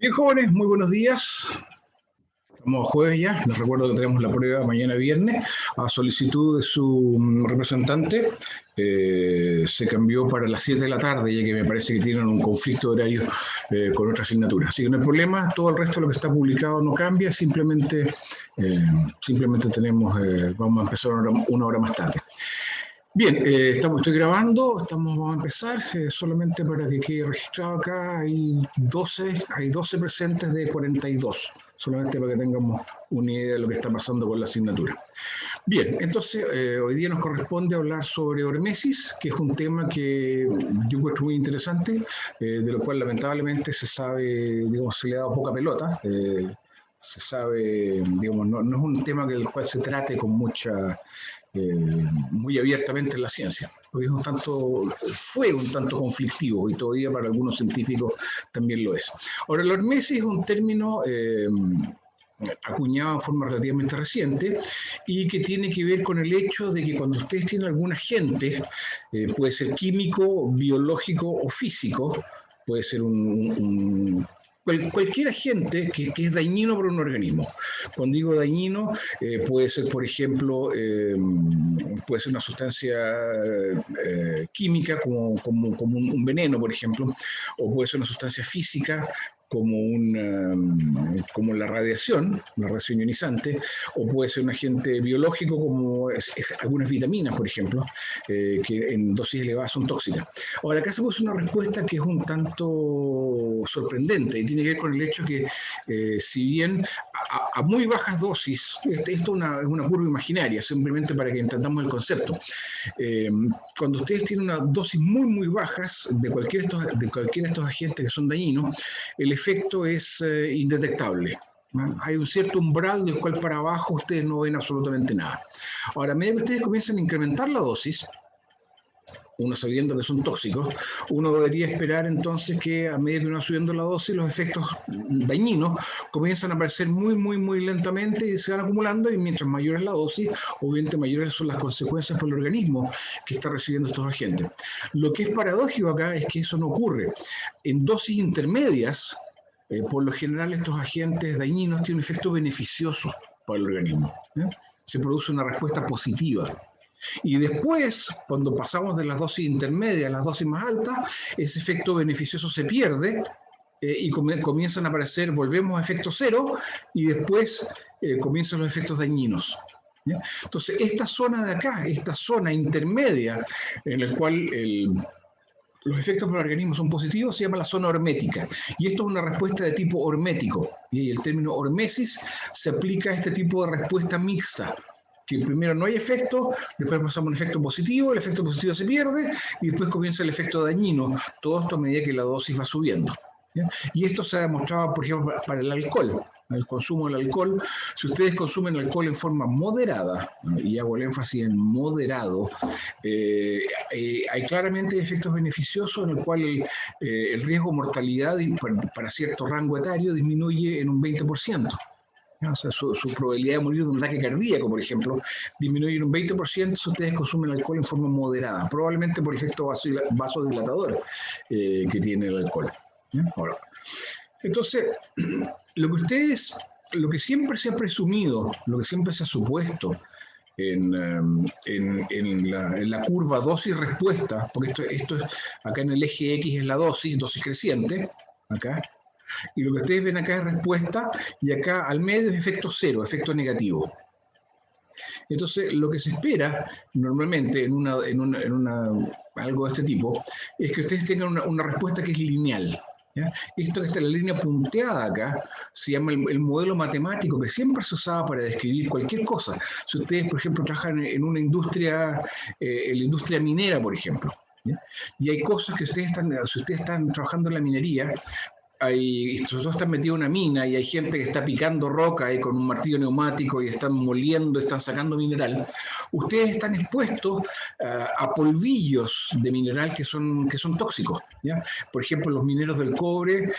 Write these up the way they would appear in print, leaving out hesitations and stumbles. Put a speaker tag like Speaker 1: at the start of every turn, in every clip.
Speaker 1: Bien, jóvenes, muy buenos días. Estamos jueves ya, les recuerdo que tenemos la prueba mañana viernes. A solicitud de su representante, se cambió para las 7 de la tarde, ya que me parece que tienen un conflicto de horario con otra asignatura. Así que no hay problema, todo el resto de lo que está publicado no cambia, simplemente tenemos, vamos a empezar una hora más tarde. Bien, estoy grabando, vamos a empezar, solamente para que quede registrado acá, hay 12 presentes de 42, solamente para que tengamos una idea de lo que está pasando con la asignatura. Bien, entonces hoy día nos corresponde hablar sobre hormesis, que es un tema que yo encuentro muy interesante, de lo cual lamentablemente se sabe, digamos, se le ha dado poca pelota. Se sabe, digamos, no es un tema del cual se trate con muy abiertamente en la ciencia, porque fue un tanto conflictivo y todavía para algunos científicos también lo es. Ahora, la hormesis es un término acuñado en forma relativamente reciente y que tiene que ver con el hecho de que cuando ustedes tienen algún agente, puede ser químico, biológico o físico, puede ser cualquier agente que es dañino para un organismo. Cuando digo dañino, puede ser, por ejemplo, puede ser una sustancia química como un veneno, por ejemplo, o puede ser una sustancia física como la radiación ionizante, o puede ser un agente biológico como algunas vitaminas, por ejemplo, que en dosis elevadas son tóxicas. Ahora, acá se puso una respuesta que es un tanto sorprendente y tiene que ver con el hecho que, si bien a muy bajas dosis, esto es una curva imaginaria, simplemente para que entendamos el concepto. Cuando ustedes tienen una dosis muy bajas de cualquiera de estos agentes que son dañinos, el efecto es indetectable. Hay un cierto umbral del cual para abajo ustedes no ven absolutamente nada. Ahora, a medida que ustedes comienzan a incrementar la dosis, uno sabiendo que son tóxicos, uno debería esperar entonces que a medida que uno va subiendo la dosis, los efectos dañinos comienzan a aparecer muy lentamente y se van acumulando, y mientras mayor es la dosis, obviamente mayores son las consecuencias para el organismo que está recibiendo estos agentes. Lo que es paradójico acá es que eso no ocurre. En dosis intermedias, por lo general estos agentes dañinos tienen un efecto beneficioso para el organismo. Se produce una respuesta positiva. Y después, cuando pasamos de las dosis intermedias a las dosis más altas, ese efecto beneficioso se pierde y comienzan a aparecer, volvemos a efecto cero, y después comienzan los efectos dañinos. ¿Ya? Entonces, esta zona de acá, esta zona intermedia en la cual los efectos para el organismo son positivos, se llama la zona hormética. Y esto es una respuesta de tipo hormético. Y el término hormesis se aplica a este tipo de respuesta mixta, que primero no hay efecto, después pasamos a un efecto positivo, el efecto positivo se pierde y después comienza el efecto dañino, todo esto a medida que la dosis va subiendo. ¿Ya? Y esto se ha demostrado, por ejemplo, para el alcohol, el consumo del alcohol. Si ustedes consumen alcohol en forma moderada, y hago el énfasis en moderado, hay claramente efectos beneficiosos en el cual el riesgo de mortalidad para cierto rango etario disminuye en un 20%. O sea, su probabilidad de morir de un ataque cardíaco, por ejemplo, disminuye en un 20% si ustedes consumen alcohol en forma moderada, probablemente por el efecto vasodilatador que tiene el alcohol. Ahora, entonces, lo que siempre se ha presumido, lo que siempre se ha supuesto en la curva dosis-respuesta, porque esto es, acá en el eje X es la dosis creciente, acá, y lo que ustedes ven acá es respuesta, y acá al medio es efecto cero, efecto negativo. Entonces, lo que se espera normalmente en algo de este tipo es que ustedes tengan una respuesta que es lineal. ¿Ya? Esto que está en la línea punteada acá se llama el modelo matemático que siempre se usaba para describir cualquier cosa. Si ustedes, por ejemplo, trabajan en una industria, en la industria minera, por ejemplo, ¿ya? Y hay cosas que si ustedes están trabajando en la minería, nosotros están metidos en una mina y hay gente que está picando roca ahí con un martillo neumático y están moliendo, están sacando mineral. Ustedes están expuestos a polvillos de mineral que son tóxicos. ¿Ya? Por ejemplo, los mineros del cobre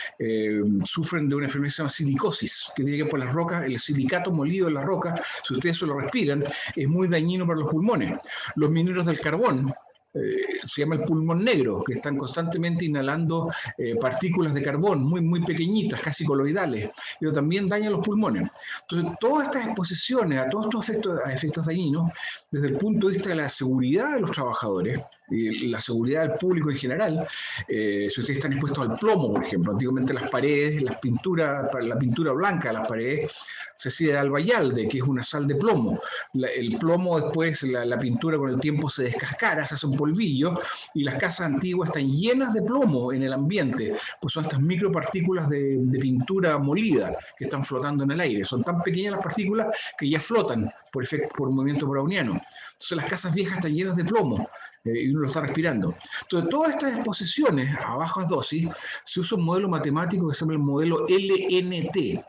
Speaker 1: sufren de una enfermedad que se llama silicosis, que tiene que ver por las rocas, el silicato molido en la roca, si ustedes se lo respiran, es muy dañino para los pulmones. Los mineros del carbón se llama el pulmón negro, que están constantemente inhalando partículas de carbón muy pequeñitas, casi coloidales, pero también dañan los pulmones. Entonces, todas estas exposiciones a todos estos efectos dañinos, desde el punto de vista de la seguridad de los trabajadores, y la seguridad del público en general, si ustedes están expuestos al plomo, por ejemplo, antiguamente las paredes, la pintura blanca de las paredes se hacía de albayalde, que es una sal de plomo. El plomo después, la pintura con el tiempo se descascara, se hace un polvillo, y las casas antiguas están llenas de plomo en el ambiente, pues son estas micropartículas de pintura molida que están flotando en el aire. Son tan pequeñas las partículas que ya flotan por movimiento browniano. Entonces las casas viejas están llenas de plomo y uno lo está respirando. Entonces todas estas exposiciones a bajas dosis se usa un modelo matemático que se llama el modelo LNT,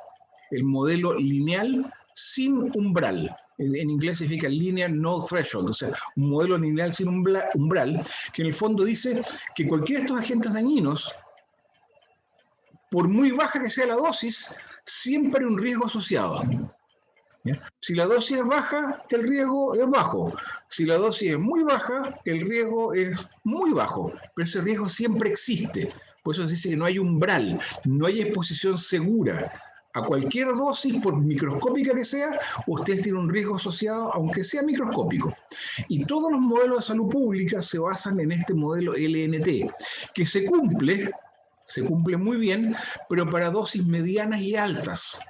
Speaker 1: el modelo lineal sin umbral. En inglés significa linear no threshold, o sea, un modelo lineal sin umbral, que en el fondo dice que cualquiera de estos agentes dañinos, por muy baja que sea la dosis, siempre hay un riesgo asociado. ¿Ya? Si la dosis es baja, el riesgo es bajo. Si la dosis es muy baja, el riesgo es muy bajo. Pero ese riesgo siempre existe. Por eso se dice que no hay umbral, no hay exposición segura. A cualquier dosis, por microscópica que sea, ustedes tienen un riesgo asociado, aunque sea microscópico. Y todos los modelos de salud pública se basan en este modelo LNT, que se cumple muy bien, pero para dosis medianas y altas.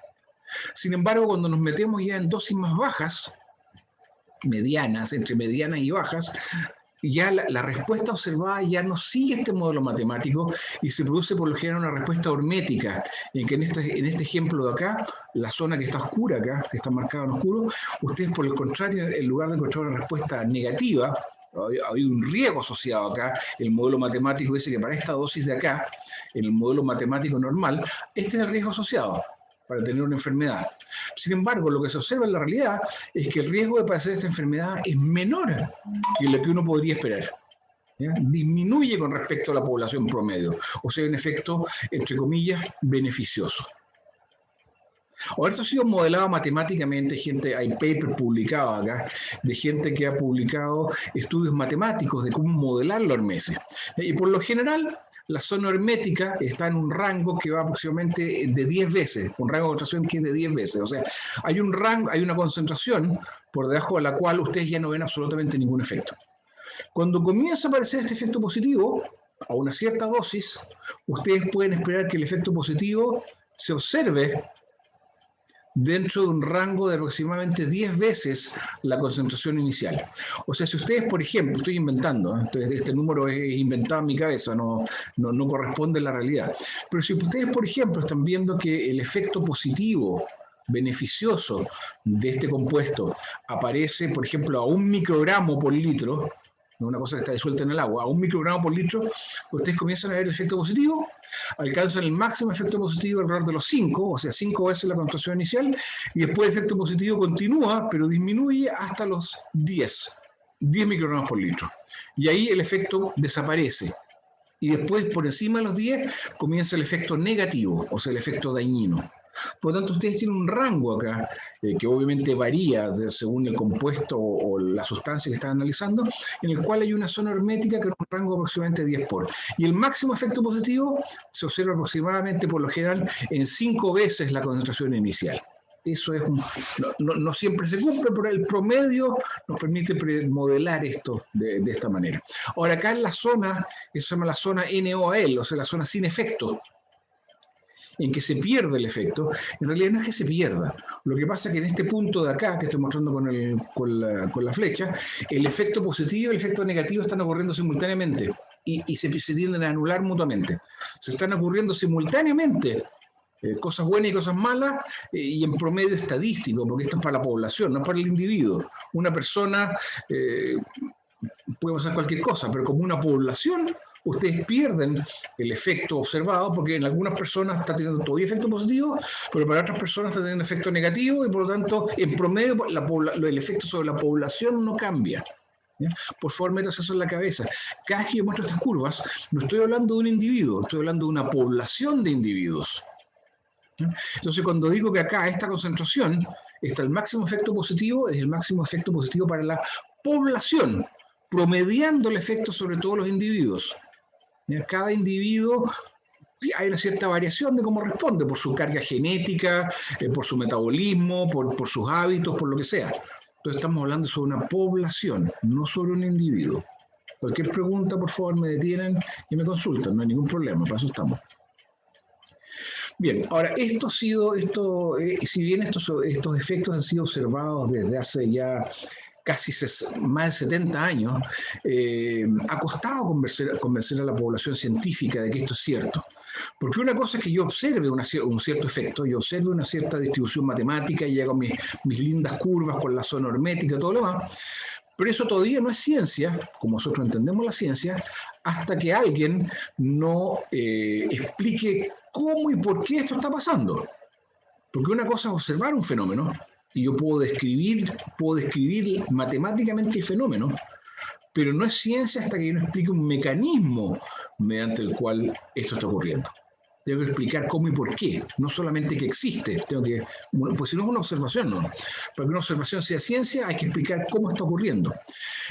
Speaker 1: Sin embargo, cuando nos metemos ya en dosis más bajas, medianas, entre medianas y bajas, ya la respuesta observada ya no sigue este modelo matemático y se produce por lo general una respuesta hormética, en que en este ejemplo de acá, la zona que está oscura acá, que está marcada en oscuro, ustedes por el contrario, en lugar de encontrar una respuesta negativa, hay un riesgo asociado acá. El modelo matemático dice que para esta dosis de acá, en el modelo matemático normal, este es el riesgo asociado para tener una enfermedad. Sin embargo, lo que se observa en la realidad es que el riesgo de padecer esta enfermedad es menor que lo que uno podría esperar. ¿Ya? Disminuye con respecto a la población promedio, o sea, un efecto, entre comillas, beneficioso. Ahora, esto ha sido modelado matemáticamente, hay papers publicados acá de gente que ha publicado estudios matemáticos de cómo modelar la hormesis. Y por lo general, la zona hermética está en un rango que va aproximadamente de 10 veces, un rango de concentración que es de 10 veces. O sea, hay un rango, hay una concentración por debajo de la cual ustedes ya no ven absolutamente ningún efecto. Cuando comienza a aparecer este efecto positivo, a una cierta dosis, ustedes pueden esperar que el efecto positivo se observe dentro de un rango de aproximadamente 10 veces la concentración inicial. O sea, si ustedes, por ejemplo, estoy inventando, entonces este número es inventado en mi cabeza, no corresponde a la realidad, pero si ustedes, por ejemplo, están viendo que el efecto positivo beneficioso de este compuesto aparece, por ejemplo, a 1 microgramo por litro, una cosa que está disuelta en el agua, a 1 microgramo por litro, ustedes comienzan a ver el efecto positivo, alcanzan el máximo efecto positivo alrededor de los 5, o sea, 5 veces la concentración inicial, y después el efecto positivo continúa, pero disminuye hasta los 10 microgramos por litro. Y ahí el efecto desaparece. Y después, por encima de los 10, comienza el efecto negativo, o sea, el efecto dañino. Por lo tanto, ustedes tienen un rango acá, que obviamente varía según el compuesto o la sustancia que están analizando, en el cual hay una zona hermética que es un rango de aproximadamente 10 por. Y el máximo efecto positivo se observa aproximadamente, por lo general, en 5 veces la concentración inicial. Eso es no siempre se cumple, pero el promedio nos permite modelar esto de esta manera. Ahora, acá en la zona, eso se llama la zona NOAL, o sea, la zona sin efecto, en que se pierde el efecto, en realidad no es que se pierda. Lo que pasa es que en este punto de acá, que estoy mostrando con la flecha, el efecto positivo y el efecto negativo están ocurriendo simultáneamente y se tienden a anular mutuamente. Se están ocurriendo simultáneamente cosas buenas y cosas malas, y en promedio estadístico, porque esto es para la población, no es para el individuo. Una persona puede pasar cualquier cosa, pero como una población, ustedes pierden el efecto observado, porque en algunas personas está teniendo todavía efecto positivo, pero para otras personas está teniendo efecto negativo, y por lo tanto, en promedio, el efecto sobre la población no cambia. ¿Ya? Por favor, métase eso en la cabeza. Cada vez que yo muestro estas curvas, no estoy hablando de un individuo, estoy hablando de una población de individuos. Entonces, cuando digo que acá, a esta concentración, está el máximo efecto positivo, es el máximo efecto positivo para la población. promediando el efecto sobre todos los individuos. Cada individuo hay una cierta variación de cómo responde, por su carga genética, por su metabolismo, por sus hábitos, por lo que sea. Entonces estamos hablando sobre una población, no sobre un individuo. Cualquier pregunta, por favor, me detienen y me consultan, no hay ningún problema, para eso estamos. Bien, ahora, si bien estos efectos han sido observados desde hace ya casi más de 70 años, ha costado convencer a la población científica de que esto es cierto. Porque una cosa es que yo observe un cierto efecto, yo observe una cierta distribución matemática y hago mis lindas curvas con la zona hermética y todo lo demás, pero eso todavía no es ciencia, como nosotros entendemos la ciencia, hasta que alguien no explique cómo y por qué esto está pasando. Porque una cosa es observar un fenómeno, y yo puedo describir matemáticamente el fenómeno, pero no es ciencia hasta que yo no explique un mecanismo mediante el cual esto está ocurriendo. Tengo que explicar cómo y por qué, no solamente que existe, pues si no es una observación, no. Para que una observación sea ciencia hay que explicar cómo está ocurriendo.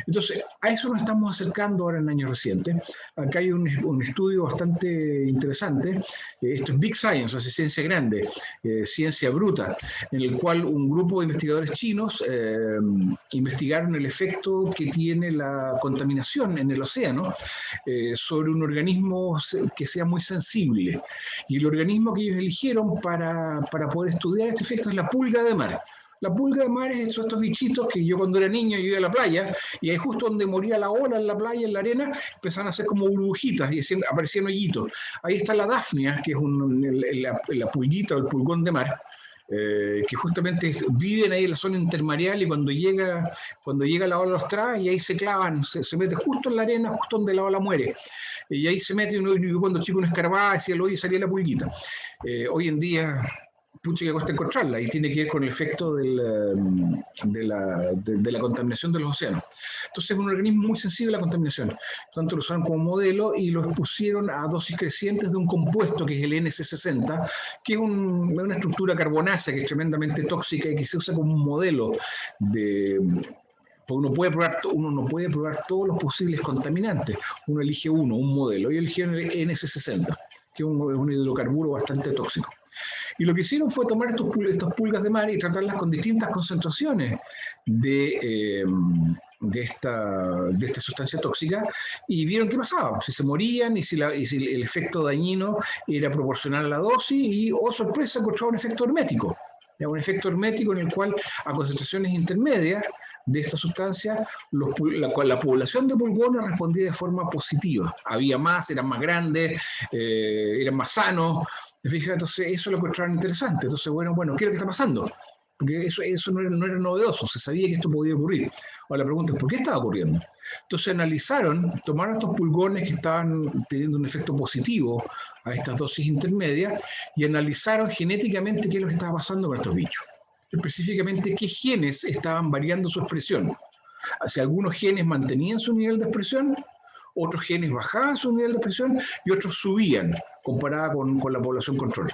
Speaker 1: Entonces, a eso nos estamos acercando ahora en años recientes. Acá hay un estudio bastante interesante, esto es Big Science, o sea, ciencia grande, ciencia bruta, en el cual un grupo de investigadores chinos investigaron el efecto que tiene la contaminación en el océano sobre un organismo que sea muy sensible. Y el organismo que ellos eligieron para poder estudiar este efecto es la pulga de mar. La pulga de mar es estos bichitos que yo cuando era niño iba a la playa y ahí justo donde moría la ola en la playa, en la arena, empezaban a hacer como burbujitas y aparecían hoyitos. Ahí está la dafnia, que es la pulguita o el pulgón de mar, que justamente viven ahí en la zona intermareal y cuando llega la ola los trae y ahí se clavan, se mete justo en la arena, justo donde la ola muere. Y ahí se mete uno, y cuando chico uno escarbaba hacia el hoyo y salía la pulguita. Hoy en día pucha que cuesta encontrarla y tiene que ver con el efecto de la contaminación de los océanos. Entonces es un organismo muy sensible a la contaminación. Tanto lo usaron como modelo y lo expusieron a dosis crecientes de un compuesto que es el NC60, que es una estructura carbonácea que es tremendamente tóxica y que se usa como un modelo porque uno no puede probar todos los posibles contaminantes. Uno elige un modelo, y eligieron el NC60, que es un hidrocarburo bastante tóxico. Y lo que hicieron fue tomar estas pulgas de mar y tratarlas con distintas concentraciones de esta sustancia tóxica y vieron qué pasaba, si se morían y si el efecto dañino era proporcional a la dosis y, oh sorpresa, encontraron un efecto hermético. Un efecto hermético en el cual a concentraciones intermedias de esta sustancia, la población de pulgones respondía de forma positiva. Había más, eran más grandes, eran más sanos. Fíjate, entonces eso lo encontraron interesante. Entonces, bueno, ¿qué es lo que está pasando? Porque eso no era novedoso, se sabía que esto podía ocurrir. Ahora la pregunta es, ¿por qué estaba ocurriendo? Entonces tomaron estos pulgones que estaban teniendo un efecto positivo a estas dosis intermedias y analizaron genéticamente qué es lo que estaba pasando con estos bichos. Específicamente, qué genes estaban variando su expresión. Si algunos genes mantenían su nivel de expresión, otros genes bajaban su nivel de expresión y otros subían, comparada con la población control.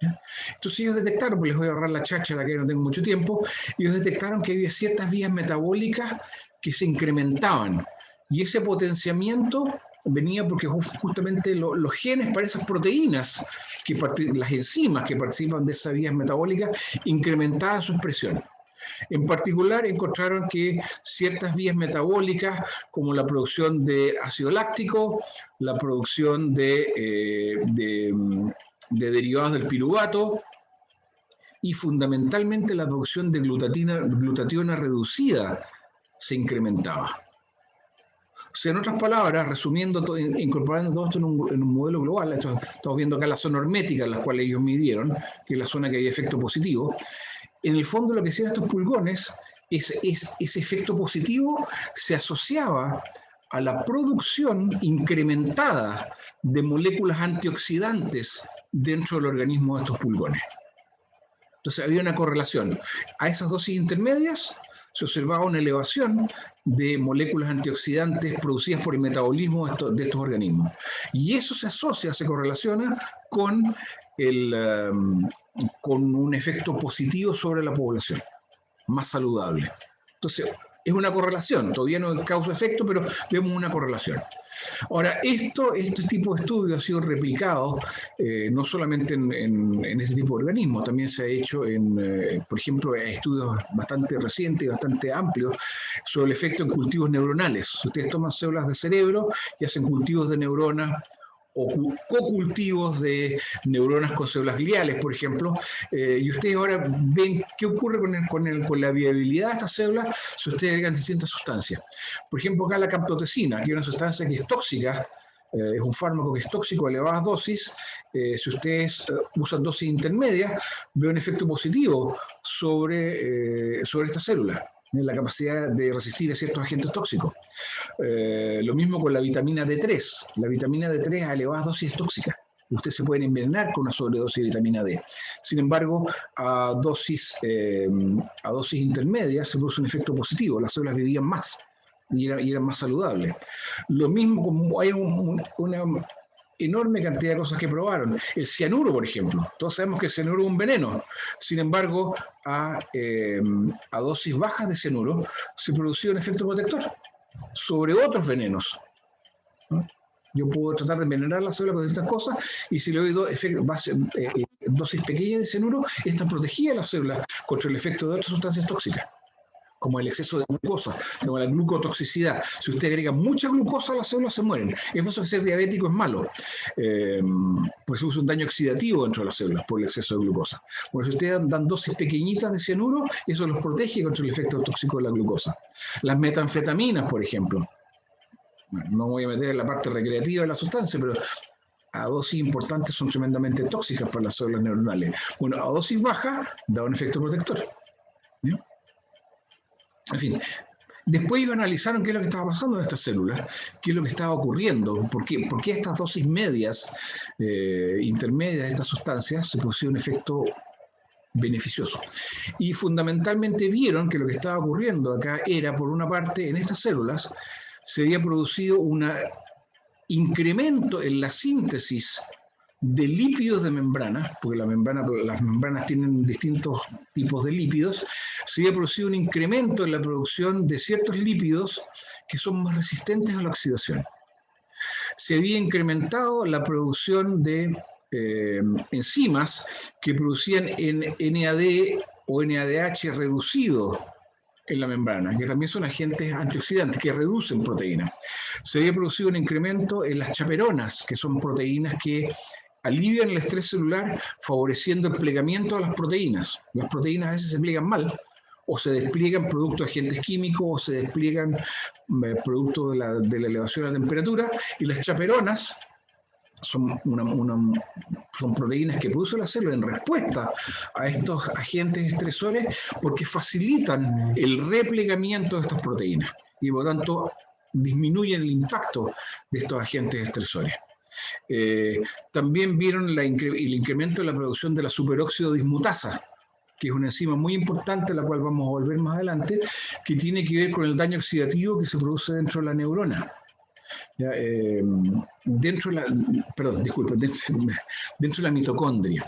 Speaker 1: Entonces ellos detectaron, pues les voy a ahorrar la cháchara que no tengo mucho tiempo, ellos detectaron que había ciertas vías metabólicas que se incrementaban y ese potenciamiento venía porque justamente los genes para esas proteínas, las enzimas que participan de esas vías metabólicas, incrementaban su expresión. En particular, encontraron que ciertas vías metabólicas, como la producción de ácido láctico, la producción de derivados del piruvato y fundamentalmente la producción de glutationa reducida se incrementaba. O sea, en otras palabras, resumiendo, incorporando todo esto en un modelo global, estamos viendo acá la zona hermética en la cual ellos midieron, que es la zona que hay efecto positivo. En el fondo lo que hacían estos pulgones, ese efecto positivo se asociaba a la producción incrementada de moléculas antioxidantes dentro del organismo de estos pulgones. Entonces había una correlación. A esas dosis intermedias se observaba una elevación de moléculas antioxidantes producidas por el metabolismo de estos organismos. Y eso se correlaciona con un efecto positivo sobre la población, más saludable. Entonces, Es una correlación, todavía no es causa-efecto, pero vemos una correlación. Ahora, este tipo de estudios ha sido replicado no solamente en ese tipo de organismos, también se ha hecho por ejemplo, estudios bastante recientes y bastante amplios sobre el efecto en cultivos neuronales. Ustedes toman células de cerebro y hacen cultivos de neuronas o co-cultivos de neuronas con células gliales, por ejemplo, y ustedes ahora ven qué ocurre con la viabilidad de estas células si ustedes agregan distintas sustancias. Por ejemplo, acá la camptotecina, que es una sustancia que es tóxica, es un fármaco que es tóxico a elevadas dosis. Si ustedes usan dosis intermedias, ven un efecto positivo sobre esta célula, en la capacidad de resistir a ciertos agentes tóxicos. Lo mismo con la vitamina D3. La vitamina D3 a elevadas dosis es tóxica. Usted se puede envenenar con una sobredosis de vitamina D. Sin embargo, a dosis intermedias se produce un efecto positivo. Las células vivían más y eran más saludables. Lo mismo, como hay una enorme cantidad de cosas que probaron. El cianuro, por ejemplo. Todos sabemos que el cianuro es un veneno. Sin embargo, a dosis bajas de cianuro se producía un efecto protector sobre otros venenos. ¿No? Yo puedo tratar de envenenar la célula con estas cosas y si le doy dosis pequeñas de cianuro, están protegidas las células contra el efecto de otras sustancias tóxicas, como el exceso de glucosa, como la glucotoxicidad. Si usted agrega mucha glucosa, las células se mueren. Es por eso que ser diabético es malo, pues se usa un daño oxidativo dentro de las células por el exceso de glucosa. Bueno, si ustedes dan dosis pequeñitas de cianuro, eso los protege contra el efecto tóxico de la glucosa. Las metanfetaminas, por ejemplo. Bueno, no voy a meter en la parte recreativa de la sustancia, pero a dosis importantes son tremendamente tóxicas para las células neuronales. Bueno, a dosis baja da un efecto protector. ¿Sí? En fin, después ellos analizaron qué es lo que estaba pasando en estas células, qué es lo que estaba ocurriendo, por qué estas dosis medias, intermedias de estas sustancias se producía un efecto beneficioso. Y fundamentalmente vieron que lo que estaba ocurriendo acá era, por una parte, en estas células se había producido un incremento en la síntesis de lípidos de membrana, porque las membranas tienen distintos tipos de lípidos, se había producido un incremento en la producción de ciertos lípidos que son más resistentes a la oxidación. Se había incrementado la producción de enzimas que producían NAD o NADH reducido en la membrana, que también son agentes antioxidantes que reducen proteínas. Se había producido un incremento en las chaperonas, que son proteínas que alivian el estrés celular favoreciendo el plegamiento de las proteínas. Las proteínas a veces se pliegan mal, o se despliegan producto de agentes químicos, o se despliegan producto de la elevación de la temperatura, y las chaperonas son proteínas que produce la célula en respuesta a estos agentes estresores porque facilitan el replegamiento de estas proteínas y por lo tanto disminuyen el impacto de estos agentes estresores. También vieron el incremento en la producción de la superóxido dismutasa, que es una enzima muy importante, a la cual vamos a volver más adelante, que tiene que ver con el daño oxidativo que se produce dentro de la neurona. Ya, dentro de la mitocondria.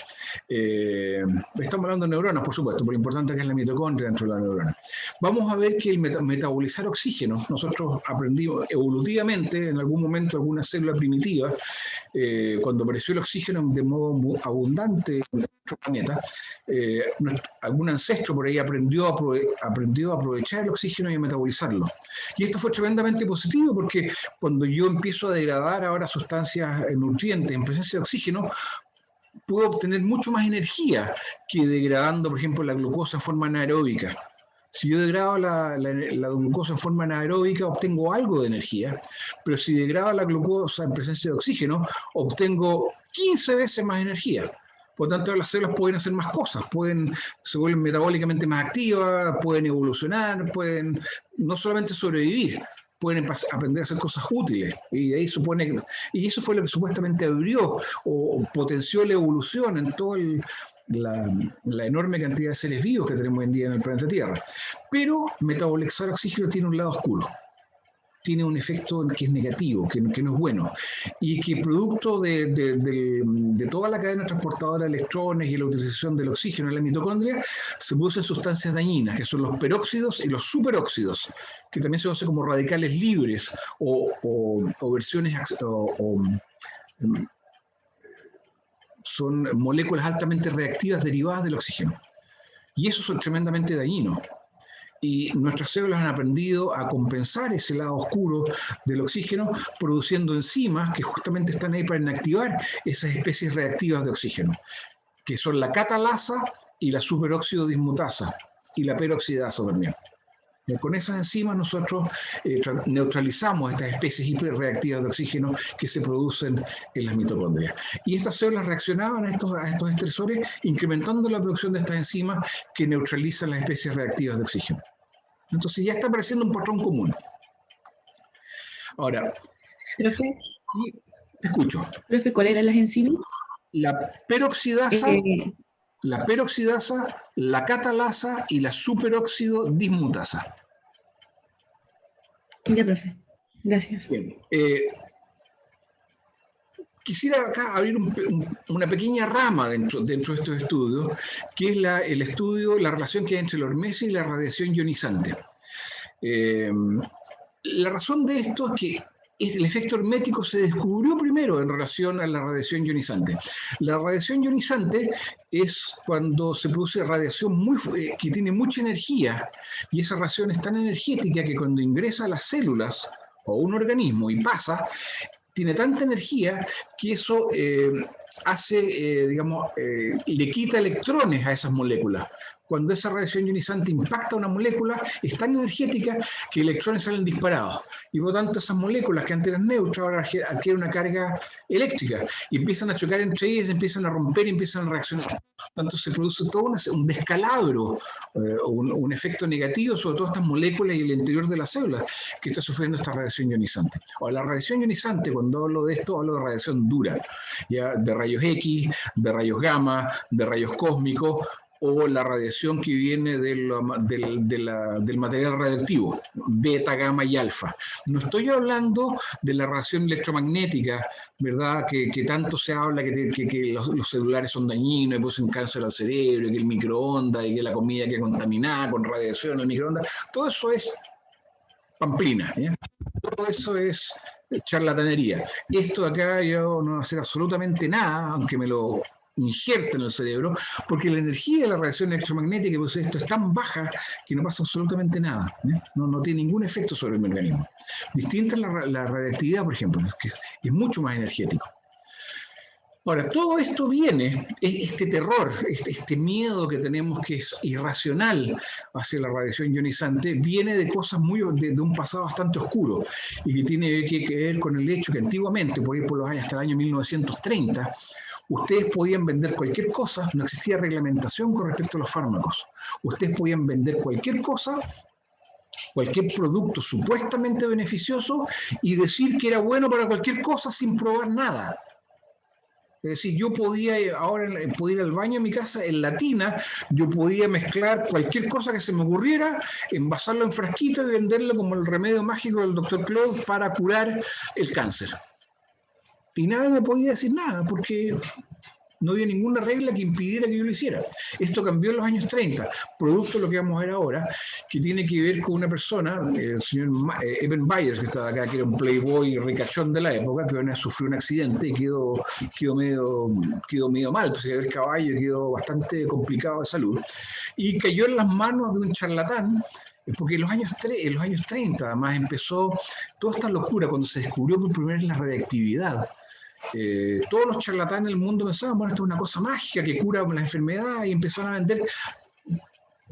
Speaker 1: Estamos hablando de neuronas, por supuesto, por lo importante que es la mitocondria dentro de la neurona. Vamos a ver que el metabolizar oxígeno, nosotros aprendimos evolutivamente en algún momento, alguna célula primitiva, cuando apareció el oxígeno de modo abundante en nuestro planeta, algún ancestro por ahí aprendió a aprovechar el oxígeno y a metabolizarlo. Y esto fue tremendamente positivo porque cuando yo empiezo a degradar ahora sustancias nutrientes en presencia de oxígeno, puedo obtener mucho más energía que degradando, por ejemplo, la glucosa en forma anaeróbica. Si yo degrado la glucosa en forma anaeróbica, obtengo algo de energía, pero si degrado la glucosa en presencia de oxígeno, obtengo 15 veces más energía. Por lo tanto, las células pueden hacer más cosas, se vuelven metabólicamente más activas, pueden evolucionar, pueden no solamente sobrevivir, pueden aprender a hacer cosas útiles. Y eso fue lo que supuestamente abrió o potenció la evolución en toda la enorme cantidad de seres vivos que tenemos hoy en día en el planeta Tierra. Pero metabolizar oxígeno tiene un lado oscuro. tiene un efecto que es negativo, que no es bueno, y que producto de toda la cadena transportadora de electrones y la utilización del oxígeno en la mitocondria, se producen sustancias dañinas, que son los peróxidos y los superóxidos, que también se conocen como radicales libres o versiones son moléculas altamente reactivas derivadas del oxígeno. Y eso es tremendamente dañino. Y nuestras células han aprendido a compensar ese lado oscuro del oxígeno produciendo enzimas que justamente están ahí para inactivar esas especies reactivas de oxígeno, que son la catalasa y la superóxido dismutasa y la peroxidasa también. Y con esas enzimas nosotros neutralizamos estas especies hiperreactivas de oxígeno que se producen en las mitocondrias. Y estas células reaccionaban a estos estresores incrementando la producción de estas enzimas que neutralizan las especies reactivas de oxígeno. Entonces ya está apareciendo un patrón común. Ahora,
Speaker 2: Profe,
Speaker 1: te escucho.
Speaker 2: Profe, ¿cuáles eran las enzimas?
Speaker 1: La peroxidasa, la catalasa y la superóxido dismutasa.
Speaker 2: Ya, profe. Gracias.
Speaker 1: Bien. Quisiera acá abrir una pequeña rama dentro de estos estudios, que es la relación que hay entre la hormesis y la radiación ionizante. La razón de esto es que el efecto hermético se descubrió primero en relación a la radiación ionizante. La radiación ionizante es cuando se produce radiación que tiene mucha energía, y esa radiación es tan energética que cuando ingresa a las células o un organismo y pasa, tiene tanta energía que eso le quita electrones a esas moléculas. Cuando esa radiación ionizante impacta una molécula, es tan energética que electrones salen disparados. Y por lo tanto, esas moléculas que antes eran neutras ahora adquieren una carga eléctrica y empiezan a chocar entre ellas, empiezan a romper y empiezan a reaccionar. Por lo tanto, se produce todo un descalabro, un efecto negativo sobre todas estas moléculas y el interior de las células que está sufriendo esta radiación ionizante. Ahora, la radiación ionizante, cuando hablo de esto, hablo de radiación dura, ¿ya? De rayos X, de rayos gamma, de rayos cósmicos, o la radiación que viene del material radioactivo, beta, gamma y alfa. No estoy hablando de la radiación electromagnética, ¿verdad? Que tanto se habla que los celulares son dañinos y producen cáncer al cerebro, y que el microondas, y que la comida que contaminada con radiación al microondas. Todo eso es pamplina, ¿eh? Todo eso es charlatanería. Esto de acá yo no voy a hacer absolutamente nada, aunque me lo injerta en el cerebro, porque la energía de la radiación electromagnética pues esto es tan baja que no pasa absolutamente nada, ¿eh? No tiene ningún efecto sobre el organismo. Distinta es la radiactividad, por ejemplo, que es mucho más energético. Ahora, todo esto viene, este terror, este miedo que tenemos que es irracional hacia la radiación ionizante, viene de cosas de un pasado bastante oscuro y que tiene que ver con el hecho que antiguamente, por ahí por los años hasta el año 1930, ustedes podían vender cualquier cosa, no existía reglamentación con respecto a los fármacos. Ustedes podían vender cualquier cosa, cualquier producto supuestamente beneficioso y decir que era bueno para cualquier cosa sin probar nada. Es decir, yo podía ir al baño en mi casa, en la tina, yo podía mezclar cualquier cosa que se me ocurriera, envasarlo en frasquito y venderlo como el remedio mágico del Dr. Claude para curar el cáncer. Y nadie me podía decir nada, porque no había ninguna regla que impidiera que yo lo hiciera. Esto cambió en los años 30, producto de lo que vamos a ver ahora, que tiene que ver con una persona, el señor Eben Byers, que estaba acá, que era un playboy ricachón de la época, que sufrió un accidente y quedó medio mal, pues el caballo quedó bastante complicado de salud, y cayó en las manos de un charlatán, porque en los años 30 además empezó toda esta locura cuando se descubrió por primera vez la radiactividad. Todos los charlatanes del mundo pensaban, bueno, esto es una cosa mágica que cura las enfermedades, y empezaron a vender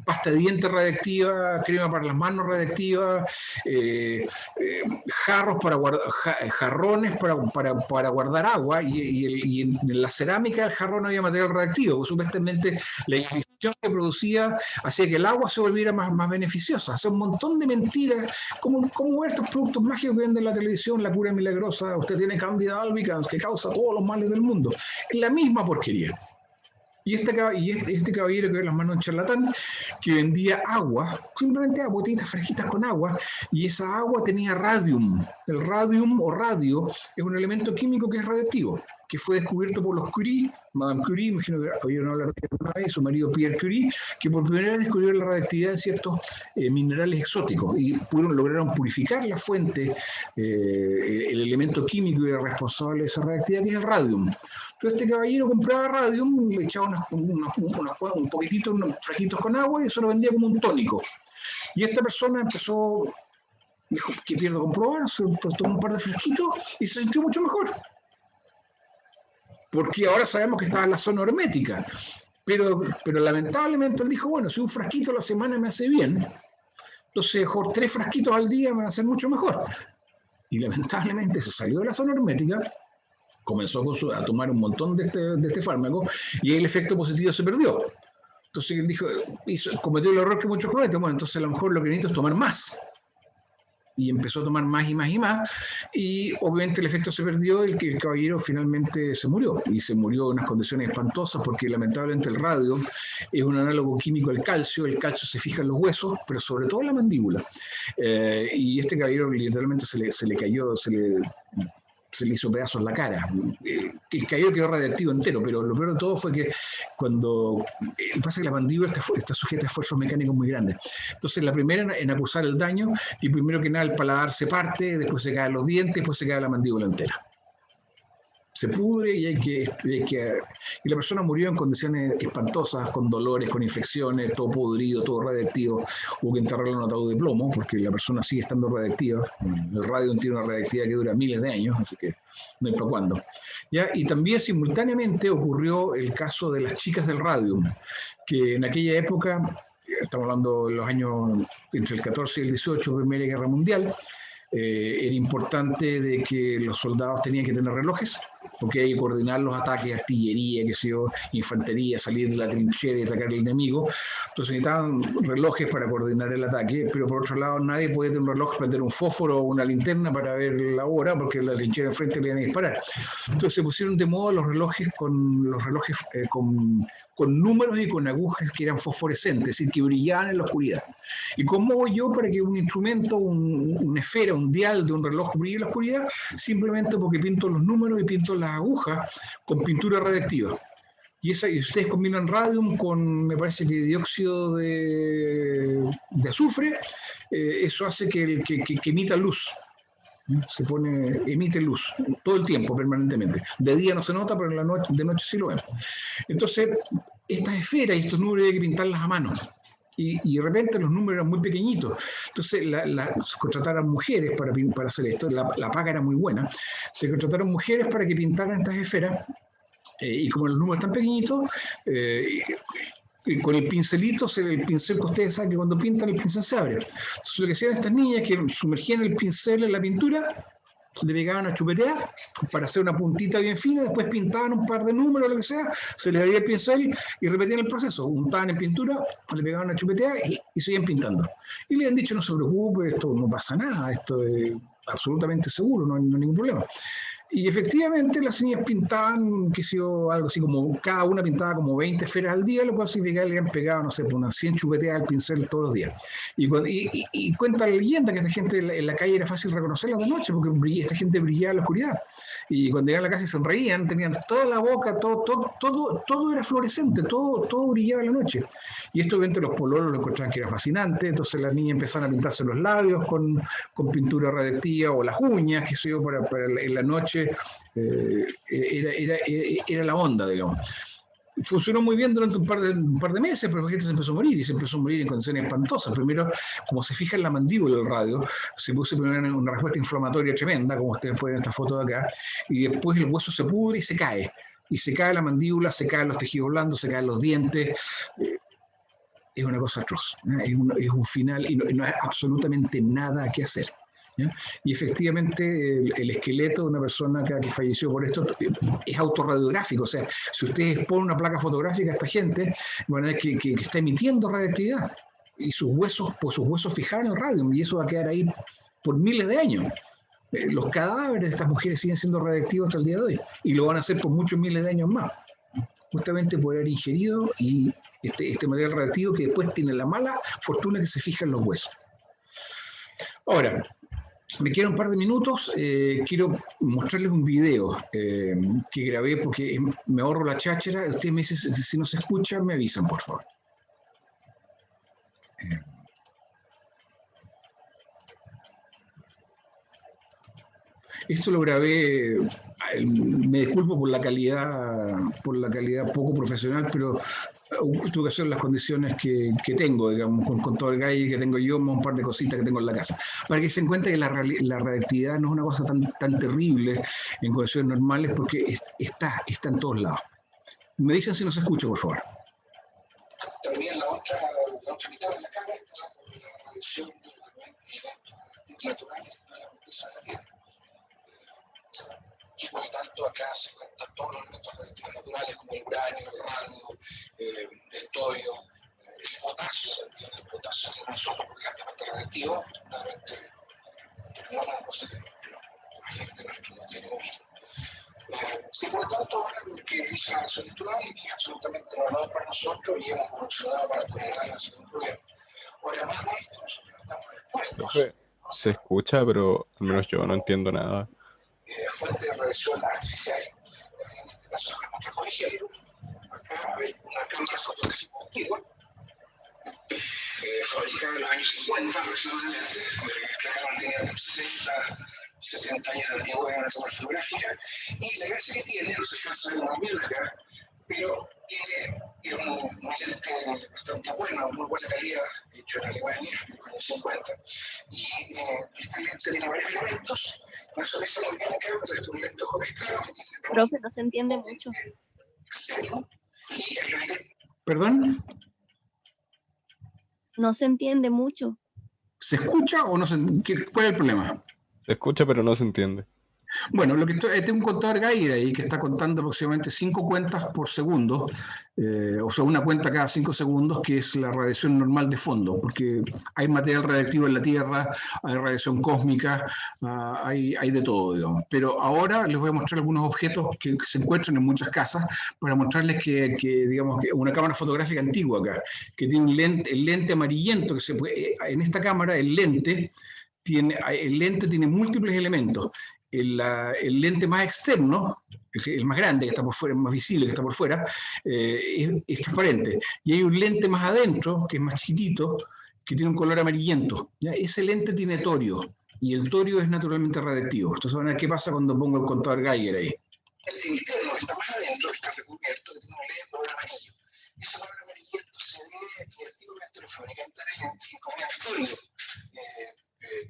Speaker 1: pasta de dientes radiactiva, crema para las manos radiactiva, jarrones para guardar agua, y en la cerámica del jarrón había material radiactivo, porque supuestamente la ignición que producía hacía que el agua se volviera más beneficiosa. Hace un montón de mentiras, como estos productos mágicos que venden en la televisión, la cura milagrosa, usted tiene Candida albicans que causa todos los males del mundo. Es la misma porquería. Este caballero que ve las manos en charlatán, que vendía agua, simplemente agua, botellitas fresquitas con agua, y esa agua tenía radium. El radium o radio es un elemento químico que es radioactivo, que fue descubierto por los Curie, Madame Curie, imagino que oyeron hablar de una vez, su marido Pierre Curie, que por primera vez descubrieron la radioactividad de ciertos minerales exóticos y lograron purificar la fuente, el elemento químico y responsable de esa radioactividad, que es el radium. Entonces este caballero compraba radium, le echaba un poquitito, unos frasquitos con agua y eso lo vendía como un tónico. Y esta persona dijo, ¿qué pierdo comprobar? Se tomó un par de fresquitos y se sintió mucho mejor. Porque ahora sabemos que estaba en la zona hermética. Pero lamentablemente él dijo, bueno, si un frasquito a la semana me hace bien, entonces mejor 3 frasquitos al día me van a hacer mucho mejor. Y lamentablemente se salió de la zona hermética, comenzó a tomar un montón de este fármaco y el efecto positivo se perdió. Entonces él dijo, cometió el error que muchos cometen, bueno, entonces a lo mejor lo que necesito es tomar más. Y empezó a tomar más y más y más, y obviamente el efecto se perdió y el caballero finalmente se murió, y se murió en unas condiciones espantosas porque lamentablemente el radio es un análogo químico al calcio, el calcio se fija en los huesos, pero sobre todo en la mandíbula. Y este caballero literalmente se le cayó, se le hizo pedazos la cara. El cabello quedó radiactivo entero, pero lo peor de todo fue que cuando pasa que la mandíbula está sujeta a esfuerzos mecánicos muy grandes. Entonces, la primera en acusar el daño, y primero que nada el paladar se parte, después se caen los dientes, después se cae la mandíbula entera. Se pudre y la persona murió en condiciones espantosas, con dolores, con infecciones, todo podrido, todo radiactivo. Hubo que enterrarlo en un ataúd de plomo, porque la persona sigue estando radiactiva. El radio tiene una radiactividad que dura miles de años, así que no hay para cuándo. ¿Ya? Y también simultáneamente ocurrió el caso de las chicas del radium, que en aquella época, estamos hablando de los años entre el 14 y el 18, Primera Guerra Mundial, era importante de que los soldados tenían que tener relojes, porque hay que coordinar los ataques, artillería, qué sé yo, infantería, salir de la trinchera y atacar al enemigo. Entonces necesitaban relojes para coordinar el ataque, pero por otro lado nadie podía tener un reloj, prender un fósforo o una linterna para ver la hora, porque la trinchera enfrente le iban a disparar. Entonces se pusieron de moda los relojes con números y con agujas que eran fosforescentes, es decir, que brillaban en la oscuridad. ¿Y cómo hago yo para que un instrumento, una esfera, un dial de un reloj brille en la oscuridad? Simplemente porque pinto los números y pinto las agujas con pintura radiactiva. Y ustedes combinan radium con, me parece que dióxido de azufre, eso hace que emita luz. Emite luz todo el tiempo, permanentemente. De día no se nota, pero de noche sí lo vemos. Entonces, estas esferas y estos números hay que pintarlas a mano. Y de repente los números eran muy pequeñitos. Entonces, se contrataron mujeres para hacer esto. La paga era muy buena. Se contrataron mujeres para que pintaran estas esferas. Y como los números están pequeñitos, con el pincelito, el pincel que ustedes saben que cuando pintan el pincel se abre. Entonces lo que hacían estas niñas que sumergían el pincel en la pintura, le pegaban a chupetear para hacer una puntita bien fina, después pintaban un par de números o lo que sea, se les abría el pincel y repetían el proceso, untaban en pintura, le pegaban a chupetear y seguían pintando. Y le han dicho, no se preocupe, esto no pasa nada, esto es absolutamente seguro, no hay ningún problema. Y efectivamente las niñas pintaban, qué sé yo, algo así como, cada una pintaba como 20 esferas al día, lo cual significa que le habían pegado, no sé, por unas 100 chupeteadas al pincel todos los días. Y cuenta la leyenda que esta gente en la calle era fácil reconocerla de noche, porque esta gente brillaba en la oscuridad. Y cuando llegaban a la casa y sonreían, tenían toda la boca, todo era fluorescente, todo brillaba en la noche. Y esto obviamente los pololos lo encontraban que era fascinante, entonces las niñas empezaron a pintarse los labios con pintura radiactiva, o las uñas, qué sé yo, para en la noche. Era la onda, digamos. Funcionó muy bien durante un par de meses, pero la gente se empezó a morir, y se empezó a morir en condiciones espantosas. Primero, como se fija en la mandíbula del radio, se puso primero una respuesta inflamatoria tremenda, como ustedes pueden ver en esta foto de acá, y después el hueso se pudre y se cae. Y se cae la mandíbula, se caen los tejidos blandos, se caen los dientes. Es una cosa atroz, es un final y no hay absolutamente nada que hacer. ¿Ya? Y efectivamente el esqueleto de una persona que falleció por esto es autorradiográfico, o sea, si ustedes ponen una placa fotográfica a esta gente, van a ver que está emitiendo radiactividad y sus huesos fijaron el radium y eso va a quedar ahí por miles de años. Los cadáveres de estas mujeres siguen siendo radiactivos hasta el día de hoy y lo van a hacer por muchos miles de años más. justamente por haber ingerido y este material radiactivo que después tiene la mala fortuna que se fija en los huesos. Ahora, me quedan un par de minutos. Quiero mostrarles un video que grabé porque me ahorro la cháchara. Ustedes me dicen si no se escucha, me avisan, por favor. Esto lo grabé, me disculpo por la calidad poco profesional, pero tuve que hacer las condiciones que tengo, digamos, con todo el gallo que tengo yo, un par de cositas que tengo en la casa. Para que se encuentre que la radiactividad no es una cosa tan terrible en condiciones normales porque está en todos lados. Me dicen si no se escucha, por favor. También la otra mitad de la cara está la radiación de los elementos naturales de la corteza de la Tierra. Y por lo tanto acá se cuentan todos los elementos radiactivos naturales como el uranio, el radio, el torio, el potasio también. El potasio no es solo porque es altamente radiactivo, afortunadamente no es una cosa que nos afecte nuestro organismo. Y por lo tanto ahora lo que es la radiación natural y que es absolutamente normal para nosotros y hemos evolucionado para tolerarla sin un problema. Ahora más de esto nosotros estamos expuestos.
Speaker 3: Se escucha, pero al menos yo no entiendo nada.
Speaker 1: Fuente de radiación artificial. En este caso vemos por ejemplo, acá hay una cámara fotográfica antigua, fabricada en los años 50 aproximadamente. La cámara tiene 60, 70 años de antigüedad en la cámara fotográfica, y la gracia que tiene, no sé si va a ver muy bien acá, pero tiene un lente bastante bueno, muy buena calidad, hecho en Alemania en los años 50. Y este lente tiene varios elementos. No se ve muy bien acá, pero es un lente ojo pescado.
Speaker 4: Profe, no se entiende mucho.
Speaker 1: ¿Perdón?
Speaker 4: No se entiende mucho.
Speaker 1: ¿Se escucha o no se entiende? ¿Cuál es el problema?
Speaker 3: Se escucha, pero no se entiende.
Speaker 1: Bueno, tengo un contador Geiger ahí que está contando aproximadamente 5 cuentas por segundo, o sea, una cuenta cada 5 segundos, que es la radiación normal de fondo, porque hay material radiactivo en la Tierra, hay radiación cósmica, hay de todo, digamos. Pero ahora les voy a mostrar algunos objetos que se encuentran en muchas casas para mostrarles digamos, que una cámara fotográfica antigua acá, que tiene el lente amarillento, que se puede, en esta cámara el lente tiene múltiples elementos. El lente más externo, el más grande, que está por fuera, más visible, que está por fuera, es transparente. Y hay un lente más adentro, que es más chiquitito, que tiene un color amarillento. ¿Ya? Ese lente tiene torio, y el torio es naturalmente radiactivo. Entonces, van a ver qué pasa cuando pongo el contador Geiger ahí. El interno, que está más adentro, está recubierto, que tiene un lente color amarillo. Ese color amarillento se debe que antiguamente los fabricantes de lentes imponían torio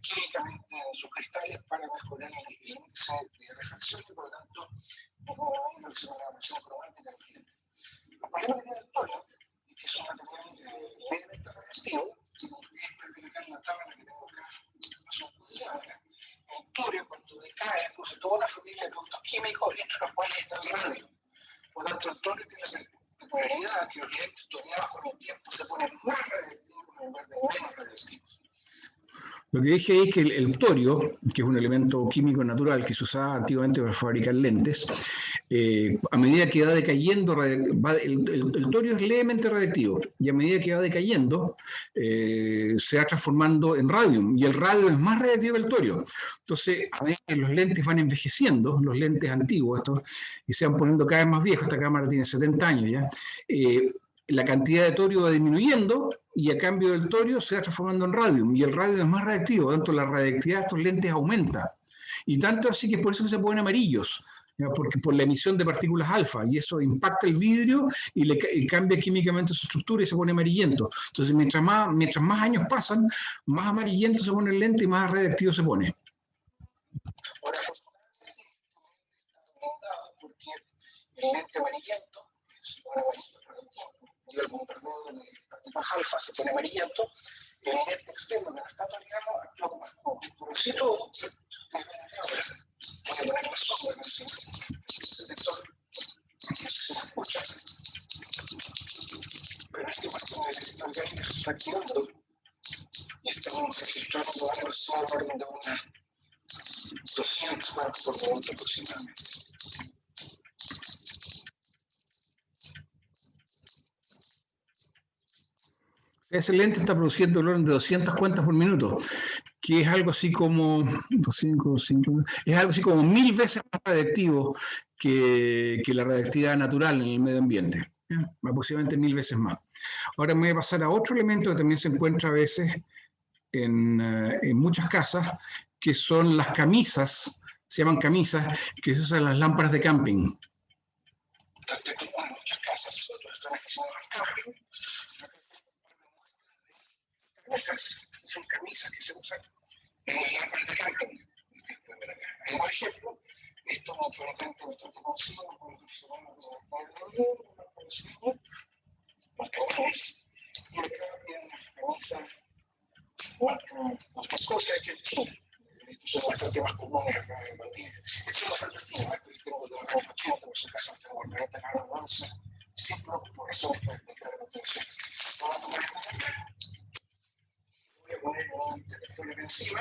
Speaker 1: químicamente en sus cristales para mejorar el índice de refracción y por lo tanto no lo que se llama la refracción cromática del lente. Los problemas que tiene el torio es que es un material levemente radiactivo, y como ustedes pueden ver acá en la tabla que tengo acá, el torio cuando decae produce toda una familia de productos químicos entre los cuales está el radio. Por lo tanto, el torio tiene la peculiaridad que los lentes toriados con el tiempo se ponen más radiactivos en lugar de menos radiactivos. Lo que dije ahí es que el torio, que es un elemento químico natural que se usaba antiguamente para fabricar lentes, a medida que va decayendo, el torio es levemente radiactivo, y a medida que va decayendo, se va transformando en radium, y el radium es más radiactivo que el torio. Entonces, a medida que los lentes van envejeciendo, los lentes antiguos, y se van poniendo cada vez más viejos, esta cámara tiene 70 años ya, la cantidad de torio va disminuyendo y a cambio del torio se va transformando en radium, y el radium es más reactivo, por lo tanto la radiactividad de estos lentes aumenta. Y tanto así que por eso se ponen amarillos, porque por la emisión de partículas alfa, y eso impacta el vidrio y cambia químicamente su estructura y se pone amarillento. Entonces, mientras más años pasan, más amarillento se pone el lente y más radiactivo se pone. Ahora, porque el lente amarillento se pone amarillo con el tiempo, y el bombardeo de partículas alfa se pone amarillento, el lente externo que no está tolerado actúa como escudo. Por así todo, voy a poner la sombra en el detector, se escucha, pero este cuestión del detector Geiger se está activando y estamos registrando algo en orden de unas 200 marcos por minuto aproximadamente. Ese lente está produciendo el orden de 200 cuentas por minuto, que es algo así como 1000 veces más radiactivo que la radiactividad natural en el medio ambiente, ¿ya? Aproximadamente 1000 veces más. Ahora me voy a pasar a otro elemento que también se encuentra a veces en muchas casas, que son las camisas, se llaman camisas, que se usan en las lámparas de camping. En muchas casas, son camisas que se usan en las lámparas de camping. Por ejemplo, esto no fue bastante conocido, marca Ones, y acá tiene una camisa marca cosas hechas en Chile. Estos son bastante más comunes acá en Valdivia. Estos son bastante finos, tengo de la ropa china, por su caso tengo el rete la danza, siempre por razones que me la atención. Voy a poner un detector encima.